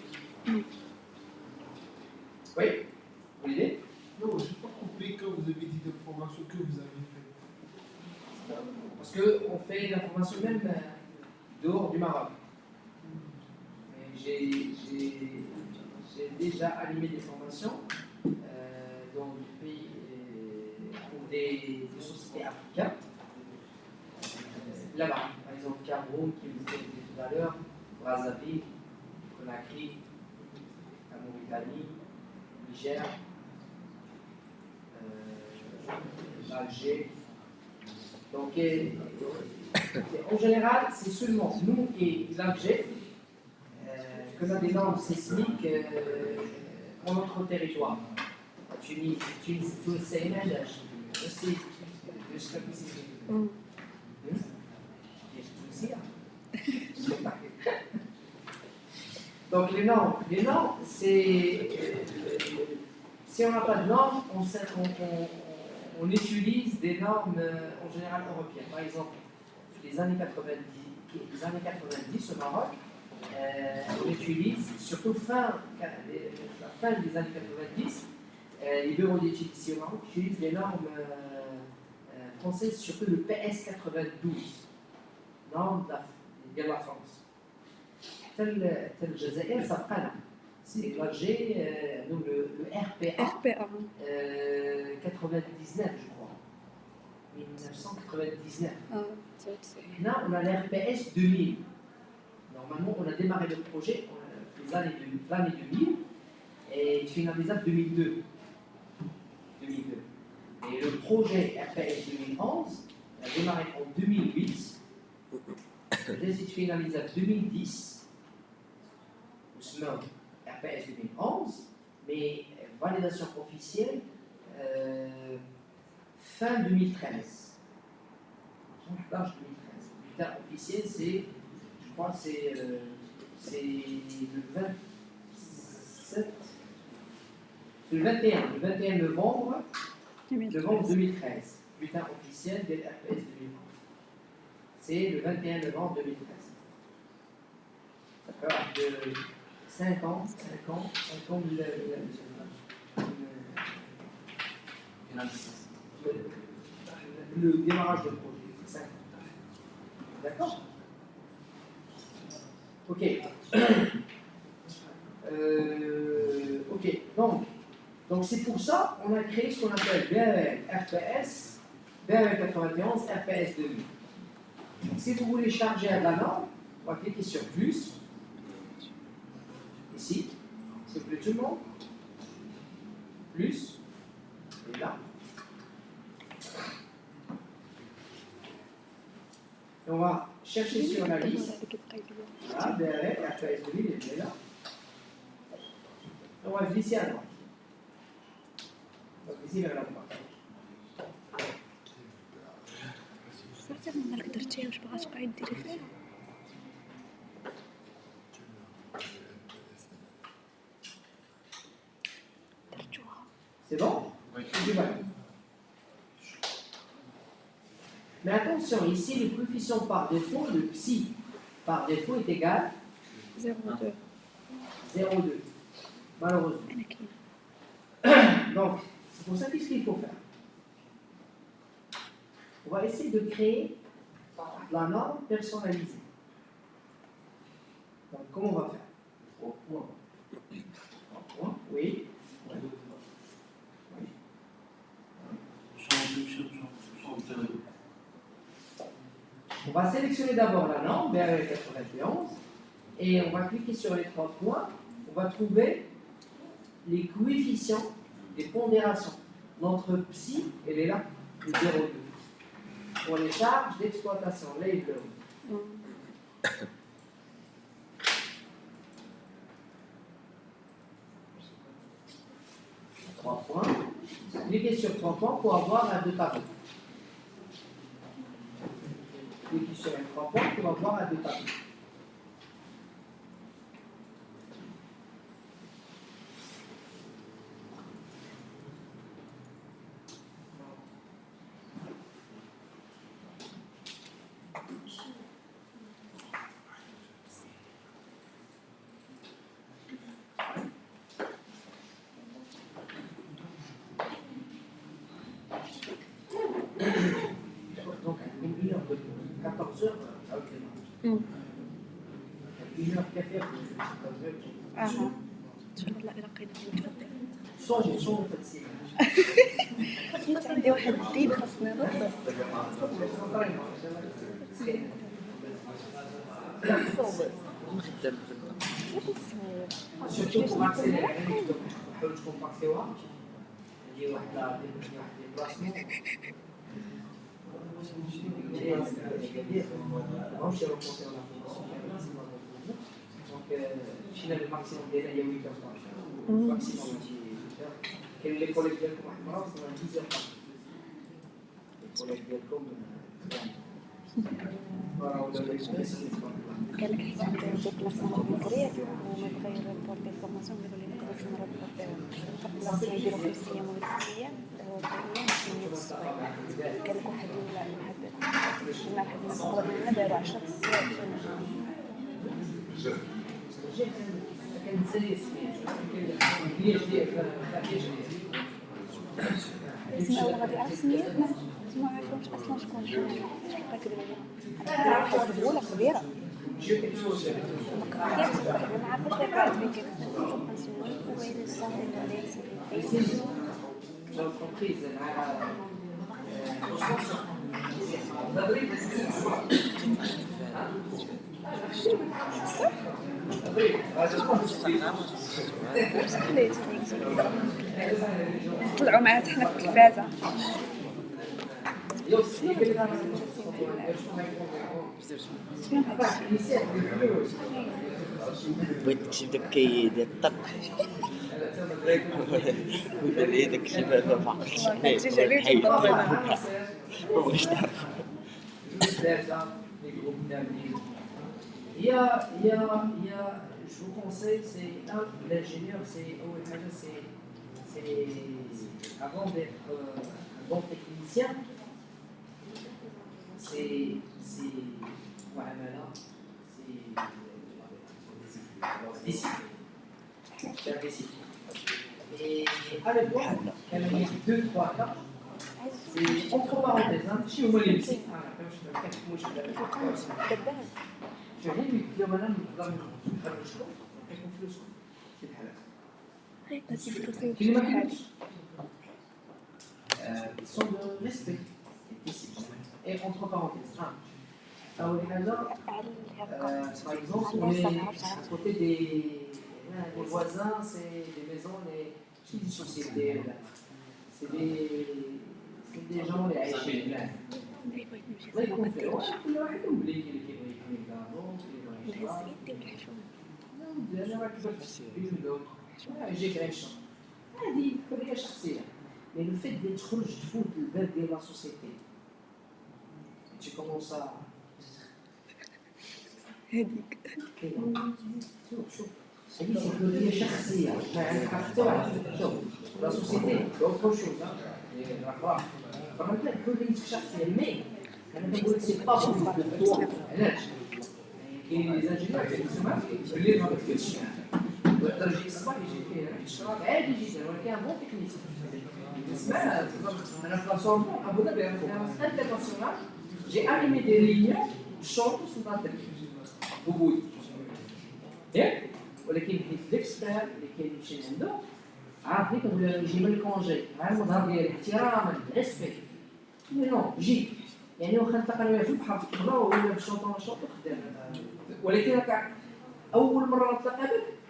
Oui? Vous l'idée? Non, je n'ai pas compris quand vous avez dit des formations que vous avez faites. Parce qu'on fait la formation même dehors du Maroc. Mais j'ai déjà animé des formations dans des pays, pour des sociétés africaines. Là-bas, par exemple Cameroun, qui vous avez dit tout à l'heure, Brazzaville, Conakry, la Mauritanie, Niger, l'Alger. Donc, en général, c'est seulement nous et l'Alger qu'on a des normes sismiques dans notre territoire. Tunisie, c'est une aussi. Donc les normes, c'est si on n'a pas de normes, on utilise des normes en général européennes. Par exemple, les années 90 au Maroc, on utilise, surtout la fin des années 90, les bureaux d'études ici au Maroc utilisent les normes françaises, surtout le PS 92, norme de la France. tel الجزائر سبقنا c'est l'Alger donc le RPA 99 je crois 1999 là on a l'RPS 2000 normalement on a démarré le projet l'année 2000 et finalisable 2002 et le projet RPS 2011 a démarré en 2008 les études finalisables 2010 RPS 2011, mais validation officielle fin 2013. Large 2013. Bulletin officiel, c'est, je crois, c'est le 27, le 21 novembre 2013. Bulletin officiel de RPS 2011. C'est le 21 novembre 2013. Ça peut de 5 ans le démarrage du projet, c'est 5 ans. D'accord? Ok. Ok, donc c'est pour ça qu'on a créé ce qu'on appelle BRL RPS, BRL 91, RPS 2000. Donc, si vous voulez charger à la norme, on va cliquer sur plus. Ici, c'est plus tout le monde. Plus. Et là. Et on va chercher sur la liste. Voilà, BRL, RPS 2000, il est là. On va glisser à droite. On va glisser vers la droite. صرت من القدرتي واش باغا تبقاي ديري فيه C'est bon? Oui. Je valide. Mais attention, ici, le coefficient par défaut, le psi par défaut est égal 0,2 0,2. Malheureusement. أنا كاين Donc, c'est pour ça qu'est-ce qu'il faut faire? On va essayer de créer la norme personnalisée. Donc, comment on va faire? 3 points. 3 points, oui. On va sélectionner d'abord la norme, BRL91, et on va cliquer sur les 3 points. On va trouver les coefficients des pondérations. Notre psi, elle est là, le 0,2. Pour les charges d'exploitation, labor. 3 points. Cliquez sur 3 points pour avoir un deux tableaux. Cliquez sur les 3 points pour avoir un deux tableaux. Donc, une heure de 14 heures, ça va être une heure café, 14 heures. أها إن شاء الله إلا لقينا نتغدى Changez de style. حيت عندي واحد الدين خاصني نرد صوب خدام Surtout pour accélérer, حاولوا تكومباكتيوها. ندير واحد البلاصمون. ماهوش يربطوا لا دونك مشينا للماكسيموم ديالنا هي 8 الماكسيموم كاين لي كوليك ديالكم واحد المره وصلنا ل 10 الكوليك ديالكم قال لك حيت عندي ديبلاسمون بكري وما بغى يريبورتي الفورماسيون قالوا لي ما نقدرش نريبورتيو الديبلاسمون يديرو 5 ايام ولا 6 ايام هو ايام 8 الصباح قال لك واحد واحد الناس قرب منا داروا 10 الساعات كان سيء اسمع والله غادي يعرف سميتنا ما عرفوش اصلا شكون شكون كدير لي واحد الدبوله كبيره ما عرفتش اللي قاعد فين كيف نسول ويلي الصاحب عليه l'entreprise طلعوا معها حنا في التلفازه بغيت تكشف داك كيدير الطق ويبان لي داك الشيء ما عقلتش عليه ما بغيتش نعرف je vous conseille, c'est l'ingénieur, c'est avant d'être un bon technicien, c'est discipline. Et à l'époque, elle a mis 2-3 cas. C'est entre parenthèses, si vous voulez le site, شغالين اليوم انا نخرجكم نعطيكم فلوسكم في الحالات هادي فلوسي كاين ما كاينش سون دو ريسبكت اي اونتر بارونتيز اول حاجه par exemple on est à côté des voisins c'est des maisons des sociétés c'est des gens اللي عايشين هناك الله يكون في الوقت كل واحد يولي كيبغي يكون دارو نهز يدي والحشومه انا ما كبرتش بين دوك يجيك عيشه هذه حريه شخصيه مي لو فيت ديال تخرج تفوت الباب ديال لا سوسيتي تي كومونسا هذيك شوف هذه سيكولوجيا شخصيه ما عندك حتى واحد. شوف لا سوسيتي اوتر شوز فهمت حريتك الشخصيه مي انا كنقول لك سي با بون علاش كاين لي زانجينيور كيسمع بالليل ما كتكلمش ويقدر يجي الصباح يجي فيه الاشراق عادي جدا ولكن بون تكنيك اسمع انا في لاسورمون ابو ظبي انترناسيونال جي انيمي دي ريونيون شونطو سنتاتيك بوبوي ياك ولكن حيت ديكسبير اللي كيمشي عنده عارف لي كنقول له يجي من الكونجي مع المظهر ديالي احتراما ريسبي نو جي يعني واخا نتلاقى انا في البحر في الكبرى ولا بالشوطه شوطو خدام ولكن راك اول مره نتلاقى بك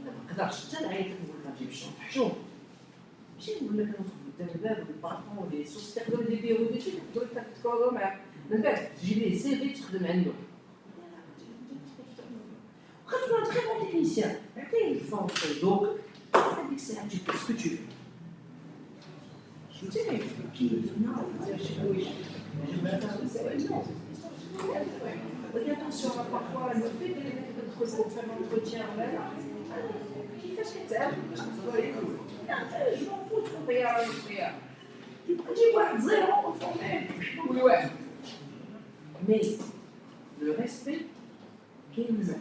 ما نقدرش حتى نعيط نقول لك نجيب الشوط حشوم ماشي نقول لك ندخل قدام الباب والبارفون ودي سوس تقدر دير بيه ودي شي تقدر تكروزو معاه من بعد تجي ليه سي في تخدم عنده واخا تكون تخي بون تكنيسيان عطيه الفونس دوك هذيك الساعه تجي سكو تشوف فهمتيني كي ولكن attention parfois le fait de تدخل pour faire un entretien كيفاش كتعامل باش تهضر عليه جو مون فوت تكون طياره ولا طياره تجيب واحد زيرو وفوقيه قول واحد مي لو ريسبي كاين مزاج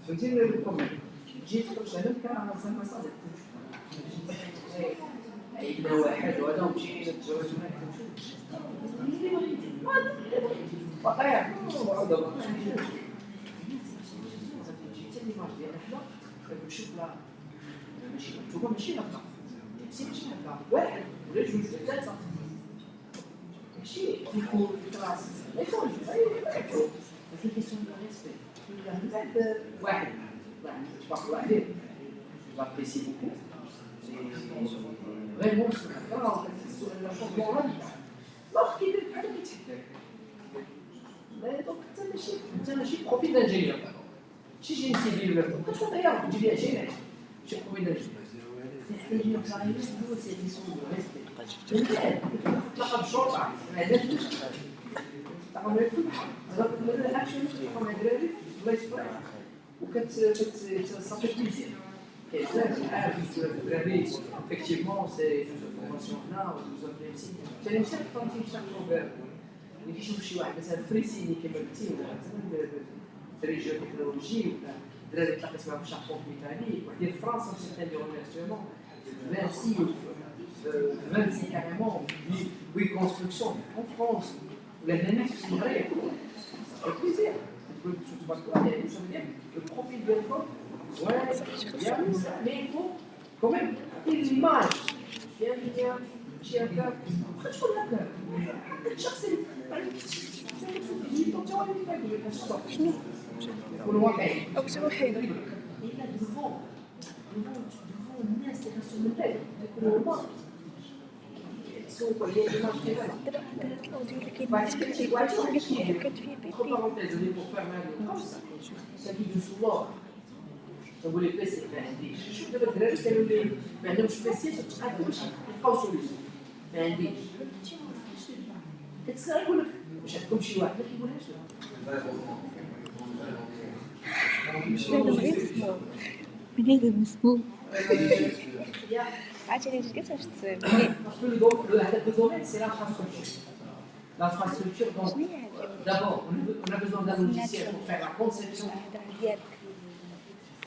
فهمتيني البروبليم تجي تخرج على كان زعما صادق عيدنا واحد وهذا ومشينا نتزوج معاه بقايا نشوف لا ماشي مكتوبه ماشي هكا ماشي هكا واحد ولا جوج ولا ثلاثه ماشي يكون في كلاس ما يكونش هذه كيسون دو ريسبي من بعد واحد تبارك الله عليه j'apprécie beaucoup c'est vraiment la champion l'autre qui est بحال كيتحداك دونك انت ماشي بروفيل دانجينيور ماشي جيني سيفيل ولا كتكون طياره تجي ليها شي ناس ماشي بروفيل دانجينيور دانجينيور كاريوس هو سيرفيسون دو ريسبي تلاقى بالشرطه ما عندهاش تلاقى معاك في البحر هذا الاكشن تلاقى مع دراري بلايص فرا صافي بليزير عارف الدراري effectivement c'est une formation là vous avez aussi c'est une certaine quantité اللي كيشوف شي واحد مثلا فريسيني كما قلتي ولا مثلا دراري جيوتكنولوجي ولا دراري تلاقيت معاهم في شاربون ميكانيك واحد ديال فرنسا في سيغتان دي ريميرسيومون Vinci carrément oui construction en France ou la dernière c'est vrai ça fait plaisir ça veut dire le profil de l'école ouais bien mais il faut quand même une image bien شي هكا واخا تكون هكا الشخص شنو يكون واقعي او شي وحيد الا دفون الناس اللي خاصهم من بعد يكونوا هما سوق ديال الايماج ديالها دابا الاوديو اللي كاين كتفيه بيبي بارونتيز pour faire mal ça dit du souvent تقول لي بيسي ما عنديش شوف دابا الدراري كانوا اللي ما عندهمش بيسي تقادوا باش يلقاو سوليسيون ما عنديش كتسال يقول لك واش عندكم شي واحد ما كيقولهاش من هذا المسموم عرفتي اللي جات واش تصيب هذاك الدومين سي l'infrastructure donc d'abord on a besoin d'un logiciel pour faire la conception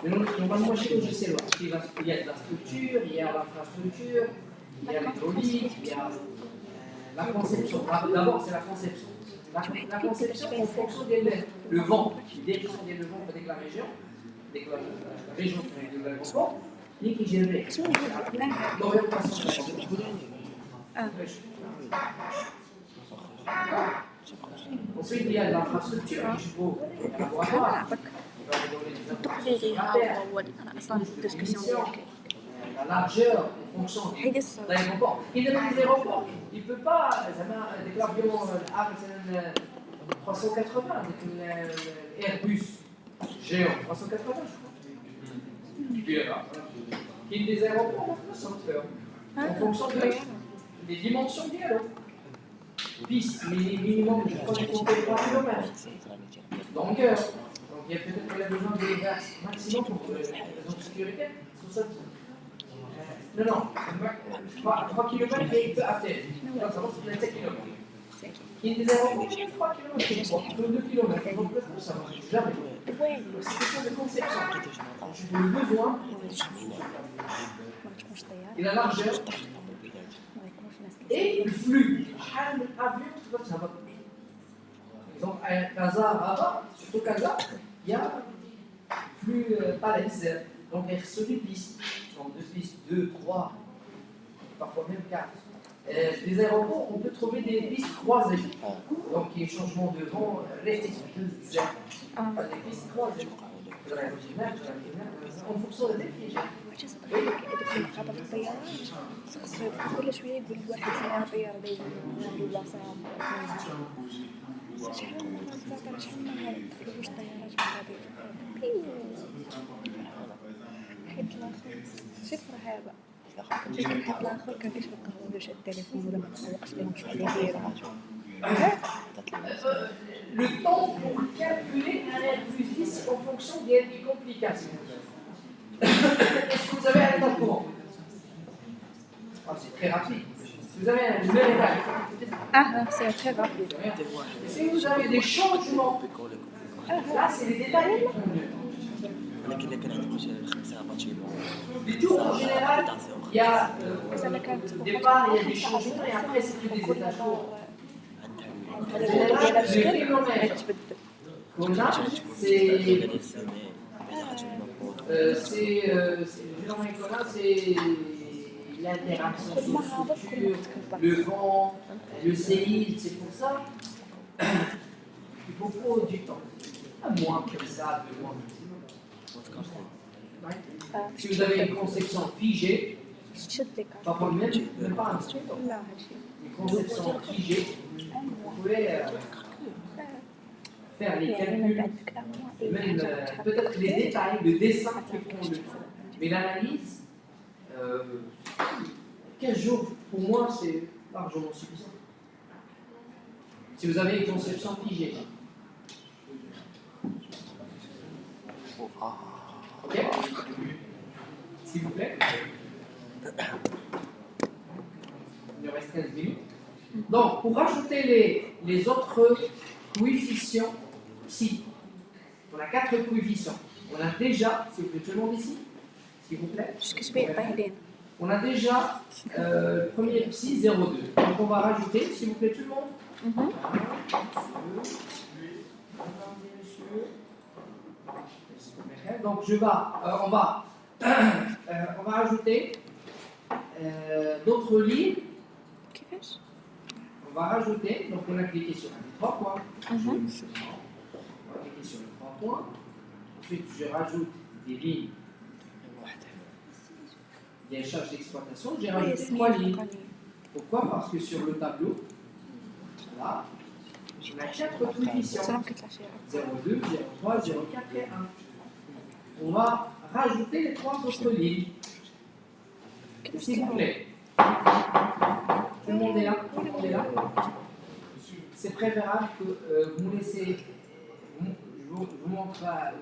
mais normalement chez nous je sais il y a de la structure il y a l'infrastructure il y a l'hydraulique il y a la conception d'abord c'est la conception la conception en fonction le vent direction le vent avec la région dès que la région fait le développement ni qui gère l'orientation ensuite il y a l'infrastructure il faut avoir la largeur en fonction de l'aéroport. Il y a des aéroports, il ne peut pas, avec l'avion A380, avec l'Airbus géant 380, je crois. Il y a des aéroports en fonction des dimensions du dialogue. Piste, minimum, je crois qu'on compte 3 km. Longueur. Donc Il y a peut-être qu'elle a besoin de maximum pour raison de sécurité. C'est ça. Non, non. 3 km et il peut atteindre. Donc, ça va, c'est 7 km. Il y a des aéroports qui font 3 km, 2 km. Donc, ça ne marche jamais. وين؟ C'est une question de conception. Le besoin ما تكونش طيارة et la largeur ما يكونوش ناس كتير. et le flux. شحال من avion تقدر تهبط. Donc, à Casa, Rabat, surtout Casa, il y a plus pas les donc il y a des pistes. Donc 2 pistes, 2, 3, parfois même 4. Les aéroports, on peut trouver des pistes croisées. Donc il y a changement de vent, pas des pistes croisées. En fonction des défis. واش صدق في مقاطعة الطيارات خصو كل شوية يقول واحد ساعة طيارة دايما من بلاصة شحال من مرة شحال من مرة مفرقوش طيارات من غادي حيت الآخر شي فرحابة حيت الآخر كان كيشرب قهوة ولا شاد التليفون ولا ما تسوقش لهم شنو غادي يديروا Le temps pour calculer un air plus 10 en fonction des complications. Est-ce que vous avez un temps courant? C'est très rapide. Si vous avez un nouvel état, c'est très rapide. si vous avez des changements, là c'est les détails qui font mieux. Tout en général, il y a au départ, il y a des changements et après c'est que des états courts. Le phénomène qu'on a, c'est l'interaction sur le vent, le séisme, c'est pour ça qu'il faut du temps. Un mois comme ça, 2 mois maximum. Si vous avez une conception figée, parfois même pas un petit temps. Une conception figée, vous pouvez faire les calculs, même peut-être les détails, le dessin qui font le. Mais l'analyse, 15 jours, pour moi, c'est largement suffisant. Si vous avez une conception figée. Ok? S'il vous plaît. Il nous reste 15 minutes. Donc, pour rajouter les autres coefficients psi, on a 4 coefficients. On a déjà, s'il vous plaît, tout le monde ici, s'il vous plaît. On a déjà le premier psi 0,2. Donc, on va rajouter, s'il vous plaît, tout le monde. Donc, on va rajouter d'autres lignes. On va rajouter, donc on a cliqué sur les 3 points. On va cliquer sur les 3 points. Ensuite, je rajoute des lignes. Des charges d'exploitation. J'ai rajouté 3 lignes. Pourquoi? Parce que sur le tableau, là, on a 4 coefficients. 0,2, 0,3, 0,4 et 1. On va rajouter les 3 autres lignes. S'il vous plaît. Tout le monde est là? Tout le monde est là? C'est préférable que vous me laissez. Je vous montre la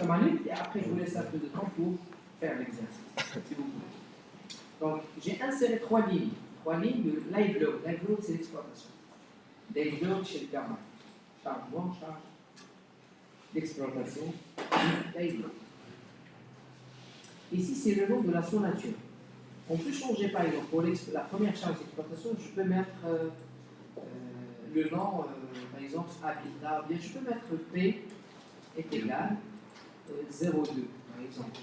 manip et après je vous laisse un peu de temps pour faire l'exercice. S'il vous plaît. Donc j'ai inséré 3 lignes. 3 lignes de live load. Live load, c'est l'exploitation. Live load chez le Karma. Charge moins, charge d'exploitation. Live load. Ici, c'est le nom de la sous-nature. On peut changer, par exemple, pour la première charge d'exploitation, je peux mettre le nom, par exemple, habitat, bien, je peux mettre P est égal 0,2, par exemple.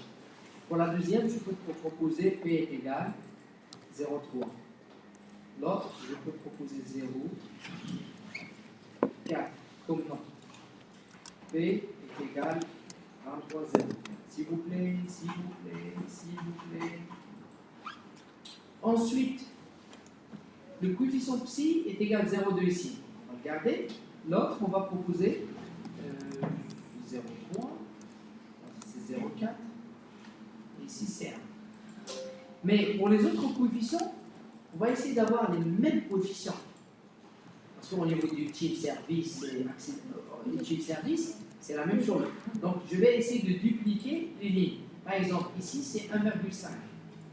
Pour la deuxième, je peux proposer P est égal 0,3. L'autre, je peux proposer 0, 4, comme nom. P est égal 23, 0. S'il vous plaît, s'il vous plaît, s'il vous plaît. Ensuite, le coefficient psi est égal à 0,2 ici. On va regarder. L'autre, on va proposer 0,3. C'est 0,4. Et ici, c'est 1. Mais pour les autres coefficients, on va essayer d'avoir les mêmes coefficients. Parce au niveau du type service et du type service, c'est la même chose. Donc, je vais essayer de dupliquer les lignes. Par exemple, ici, c'est 1,5.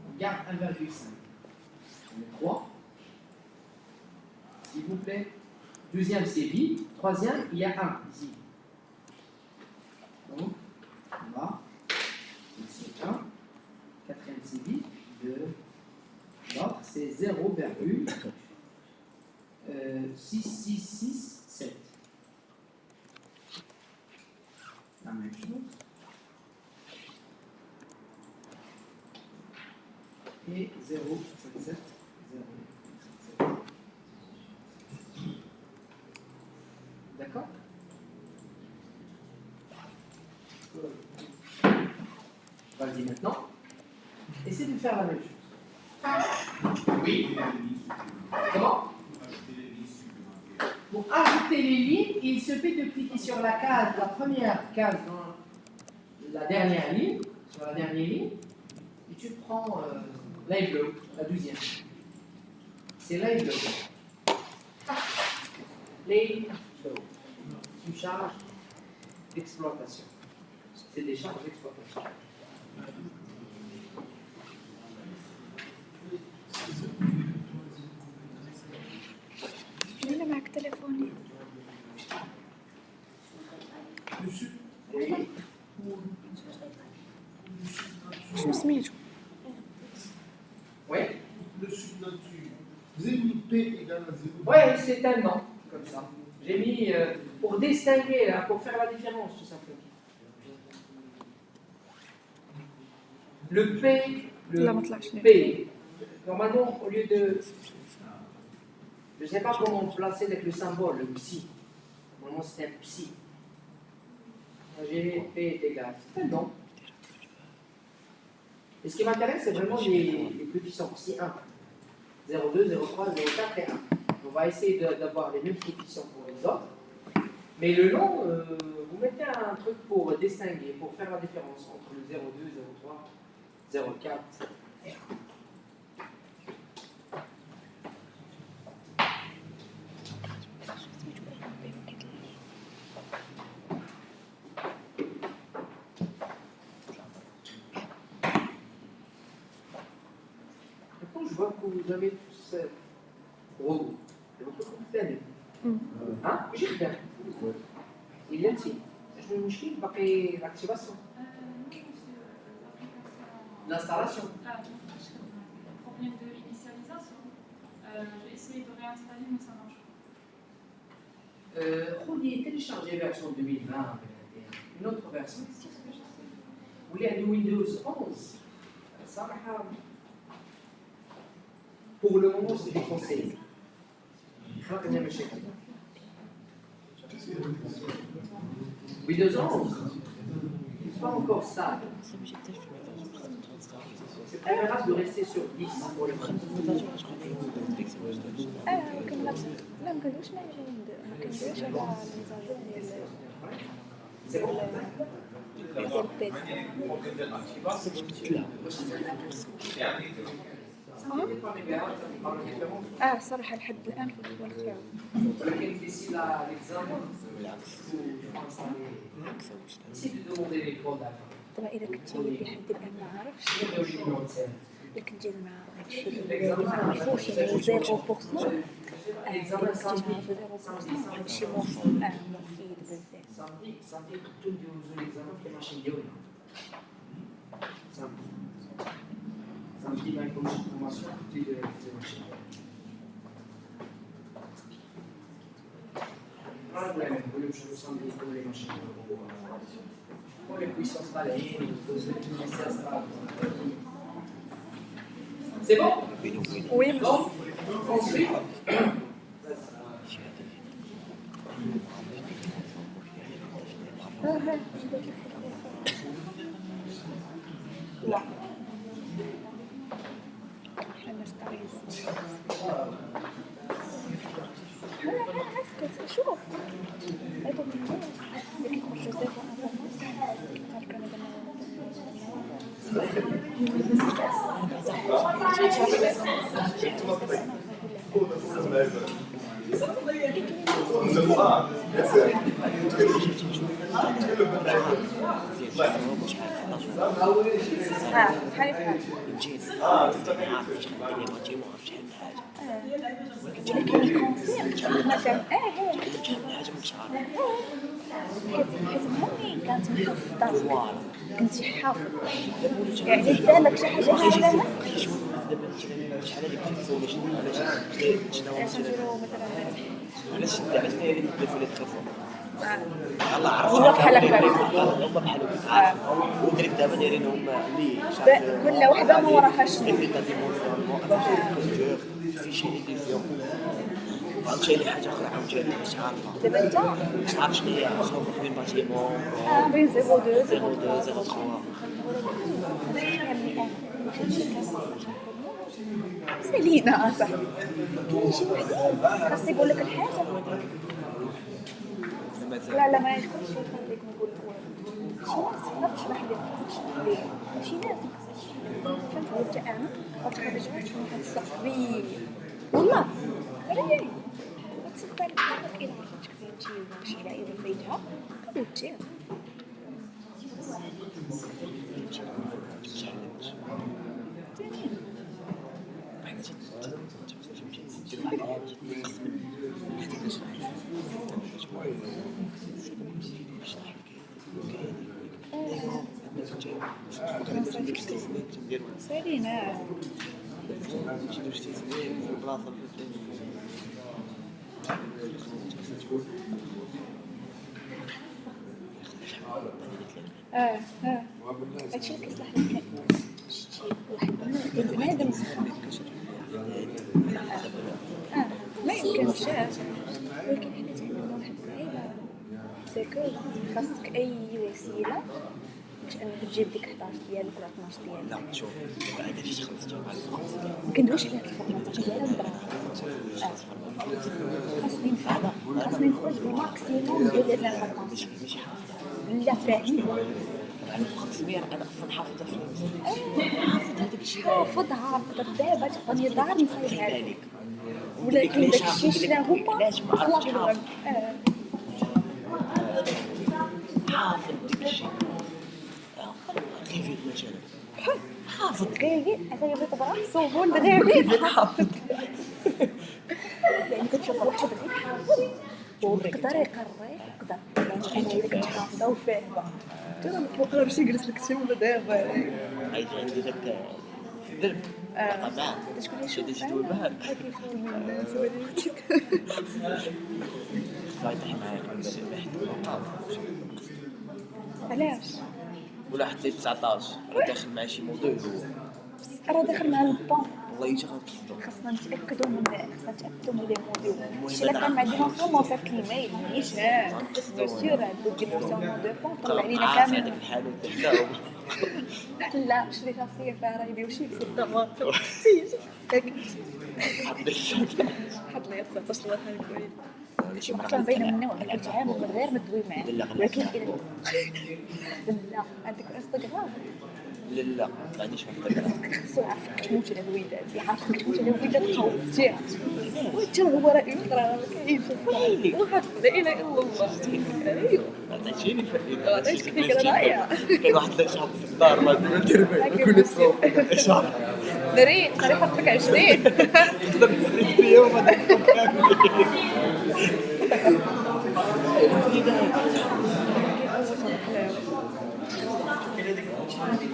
On garde 1,5. On met 3. S'il vous plaît. Deuxième, c'est vide. Troisième, il y a 1 ici. Donc, on va. C'est 1. Quatrième, c'est vide. 2. L'autre, c'est 0,6667. La même chose. Et 0,77. 0,77. D'accord? Vas-y maintenant. Essaie de faire la même chose. Oui. Comment? Pour ajouter les lignes, il suffit de cliquer sur la case, la première case dans la dernière ligne, sur la dernière ligne, et tu prends Live Load, la deuxième. C'est Live Load. Live Load. C'est une charge d'exploitation. C'est des charges d'exploitation. مين اللي معك تليفوني؟ Oui. شنو سميتو؟ Oui. Le subnature. Vous avez mis P égale à 0. Oui, c'est un nom, comme ça. J'ai mis pour distinguer, là, pour faire la différence, tout simplement. Le P, لا ما طلعش لي. P, normalement, au lieu de. Je ne sais pas comment placer avec le symbole, le psi. Normalement, c'est un psi. J'ai P est égal. C'est un nom. Et ce qui m'intéresse, c'est vraiment les coefficients psi 1. 0,2, 0,3, 0,4 et 1. On va essayer d'avoir les mêmes coefficients pour les autres. Mais le nom, vous mettez un truc pour distinguer, pour faire la différence entre le 0,2, 0,3, 0,4 et 1. Maintenant, je vois que vous avez tous gros. C'est votre compte. Hein? J'ai bien. Il est ici. Je me mouche باقي l'activation. L'installation. Problème de initialisation. J'ai essayé de réinstaller, mais ça marche pas. خذي télécharger version 2020 une autre version. C'est ce que j'essaie. Vous voulez un Windows 11 صراحة pour le moment c'est déconseillé. خلقنا مشاكل. Windows 11 c'est pas encore stable. C'est préférable de rester sur 10 pour le moment. ولكن لا ما كنديروش ما كنديروش على الميزاجور ديال C'est bon. صراحة لحد الآن هو الخيار. ولكن d'ici l'examen, essayez de demander les codes à طبعا إذا كنتي لحد الآن ما عرفش إذا كنتي مع هادشي اللي ما عرفوش يعني 0%. l'examen samedi. هادشي مفيد بزاف. Samedi, tout l'examen في الماشين ديالنا. Samedi, dans les commissions de formation, tout les machines. Pas de problème, vous voulez que je vous samedi pour les machines. Pour les puissances balayer, c'est bon? Oui, Donc, ensuite, لا حنا ستاريز اسكت شوف هذا اللي كيخرج بزاف انفورماسيون بحال بحال نجي عارف شحال ندير لي ماتي وعارف شحال من حاجه ولكن الكونسيبت مثلا شحال من حاجه مش عارف حيت مامي كانت محفظه فوالا كنتي حافظ يعني دار لك شي حاجه معينه شحال هذيك التليفون علاش شنو نديرو مثلا علاش دير التليفون التليفون الله عرف هو بحال هكا هما بحال هكا ودرك دابا دايرينهم اللي كل وحده ما وراها شنو اللي قاعدين يمونطيو في شي ايديسيون عاوتاني حاجه اخرى عاوتاني مش عارفه دابا انت مش عارف شنو هي شنو بين باتيمون بين 02 02 03 سالينا اصاحبي كاين شي وحده خاص يقول لك الحاجه لا ما يدخلش يخليك نقول شي ناس ما تشرح لي شي ناس فهمت انا وتخرجت من هاد الصحبي والله ريالي تصدق الى عرفتك فهمتي ولا شي لعيبه فايتها كنوتي سالينا هادشي اللي كيصلح لك شتي واحد بنادم ما يمكنش ولكن حنا تعلمنا واحد اللعيبه سكو خاصك اي وسيله باش انك تجيب ديك 11 ديالك ولا 12 ديالك لا شوف بعد هادشي خلصت مع الفرنسي ما كندويش على الفورماتات ديال الدراسه خاصني نخرج بالماكسيموم ديال لي زانفورماسيون ماشي حافظه لا فاهم على 500 انا اصلا حافظه في حافظ هذاك الشيء حافظها دابا تبقى دار نصيحها لك ولكن ليش داك الشيء شنو هما علاش ما عرفتش حافظ داك الشيء غير مثلا حافظ غير غير تبغى صوبون غير حافظ يعني كتشوف واحد غير حافظ ويقدر يقري يقدر يعني انا كنت حافظه وفاهمه ترى الفقره باش يجلس لك شي ولا دابا عندي داك الدرب طبعا شديت تدوي معاك كيف من الناس وليتك فايتح معايا علاش ولا حتى 19 داخل مع شي موضوع راه داخل مع البون والله يجي غنقصدو خاصنا نتاكدوا من لي موديل شي لا كان مع ديمونسيون صيفط الميل نيشان مسيو راه ديمونسيون دو بون طلع لينا هذاك كامل الحال حتى لا شري خاصيه فيها راه يديروا شي في الطماطم حط لي 19 الله يخليك شي مرة كان باينه منه كتعامل من غير ما تدوي معاه ولكن لا عندك انستغرام لا ما عنديش انستغرام خصو يعرفك تموت على الوليدات يعرفك تموت على الوليدات قوتيها وانت هو راه راه ما كاينش واحد لا اله الا الله ايوا عطيتيني فائده عطيتك فكره رائعه كاين واحد اللي يشرب في الدار ما ندير به يكون يصوب يشرب دري خلي يحط لك 20 تقدر تفرج فيا وما دخلت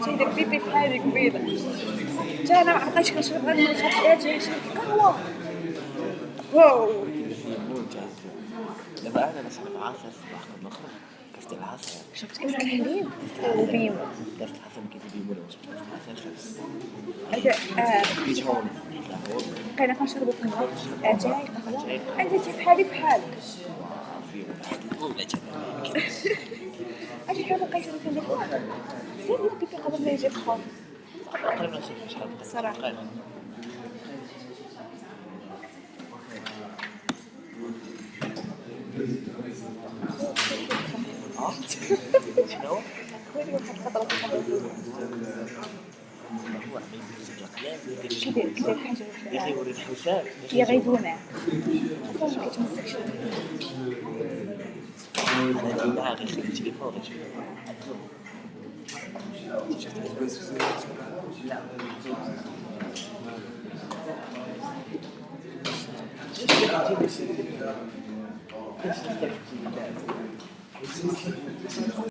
شي داك بيبي في حالي قبيله حتى انا ما عرفتش كنشرب غير من خاطري شي قهوه واو دابا انا نشرب عصير الصباح قبل ما نخرج كفت العصير شربت كاس الحليب وبيمو كفت العصير ما كيدير بيمو ولا شربت العصير هذا بيت هون كاين كنشربو في النهار اتاي قهوه انت بحالي بحالك في واحد الولا اجي حابه كيشرب في النهار سير بيبي قبل ما يجي الخوف تقريبا شحال الصراحه شنو؟ وين واحد الخطره في الخوف واحد ما يدير زوج اقلام كيدير كيدير حاجه اللي غيوري الحوسات هي غيدوي معاك اصلا ما كيتمسكش انا جاي معاه غير خلي التليفون لا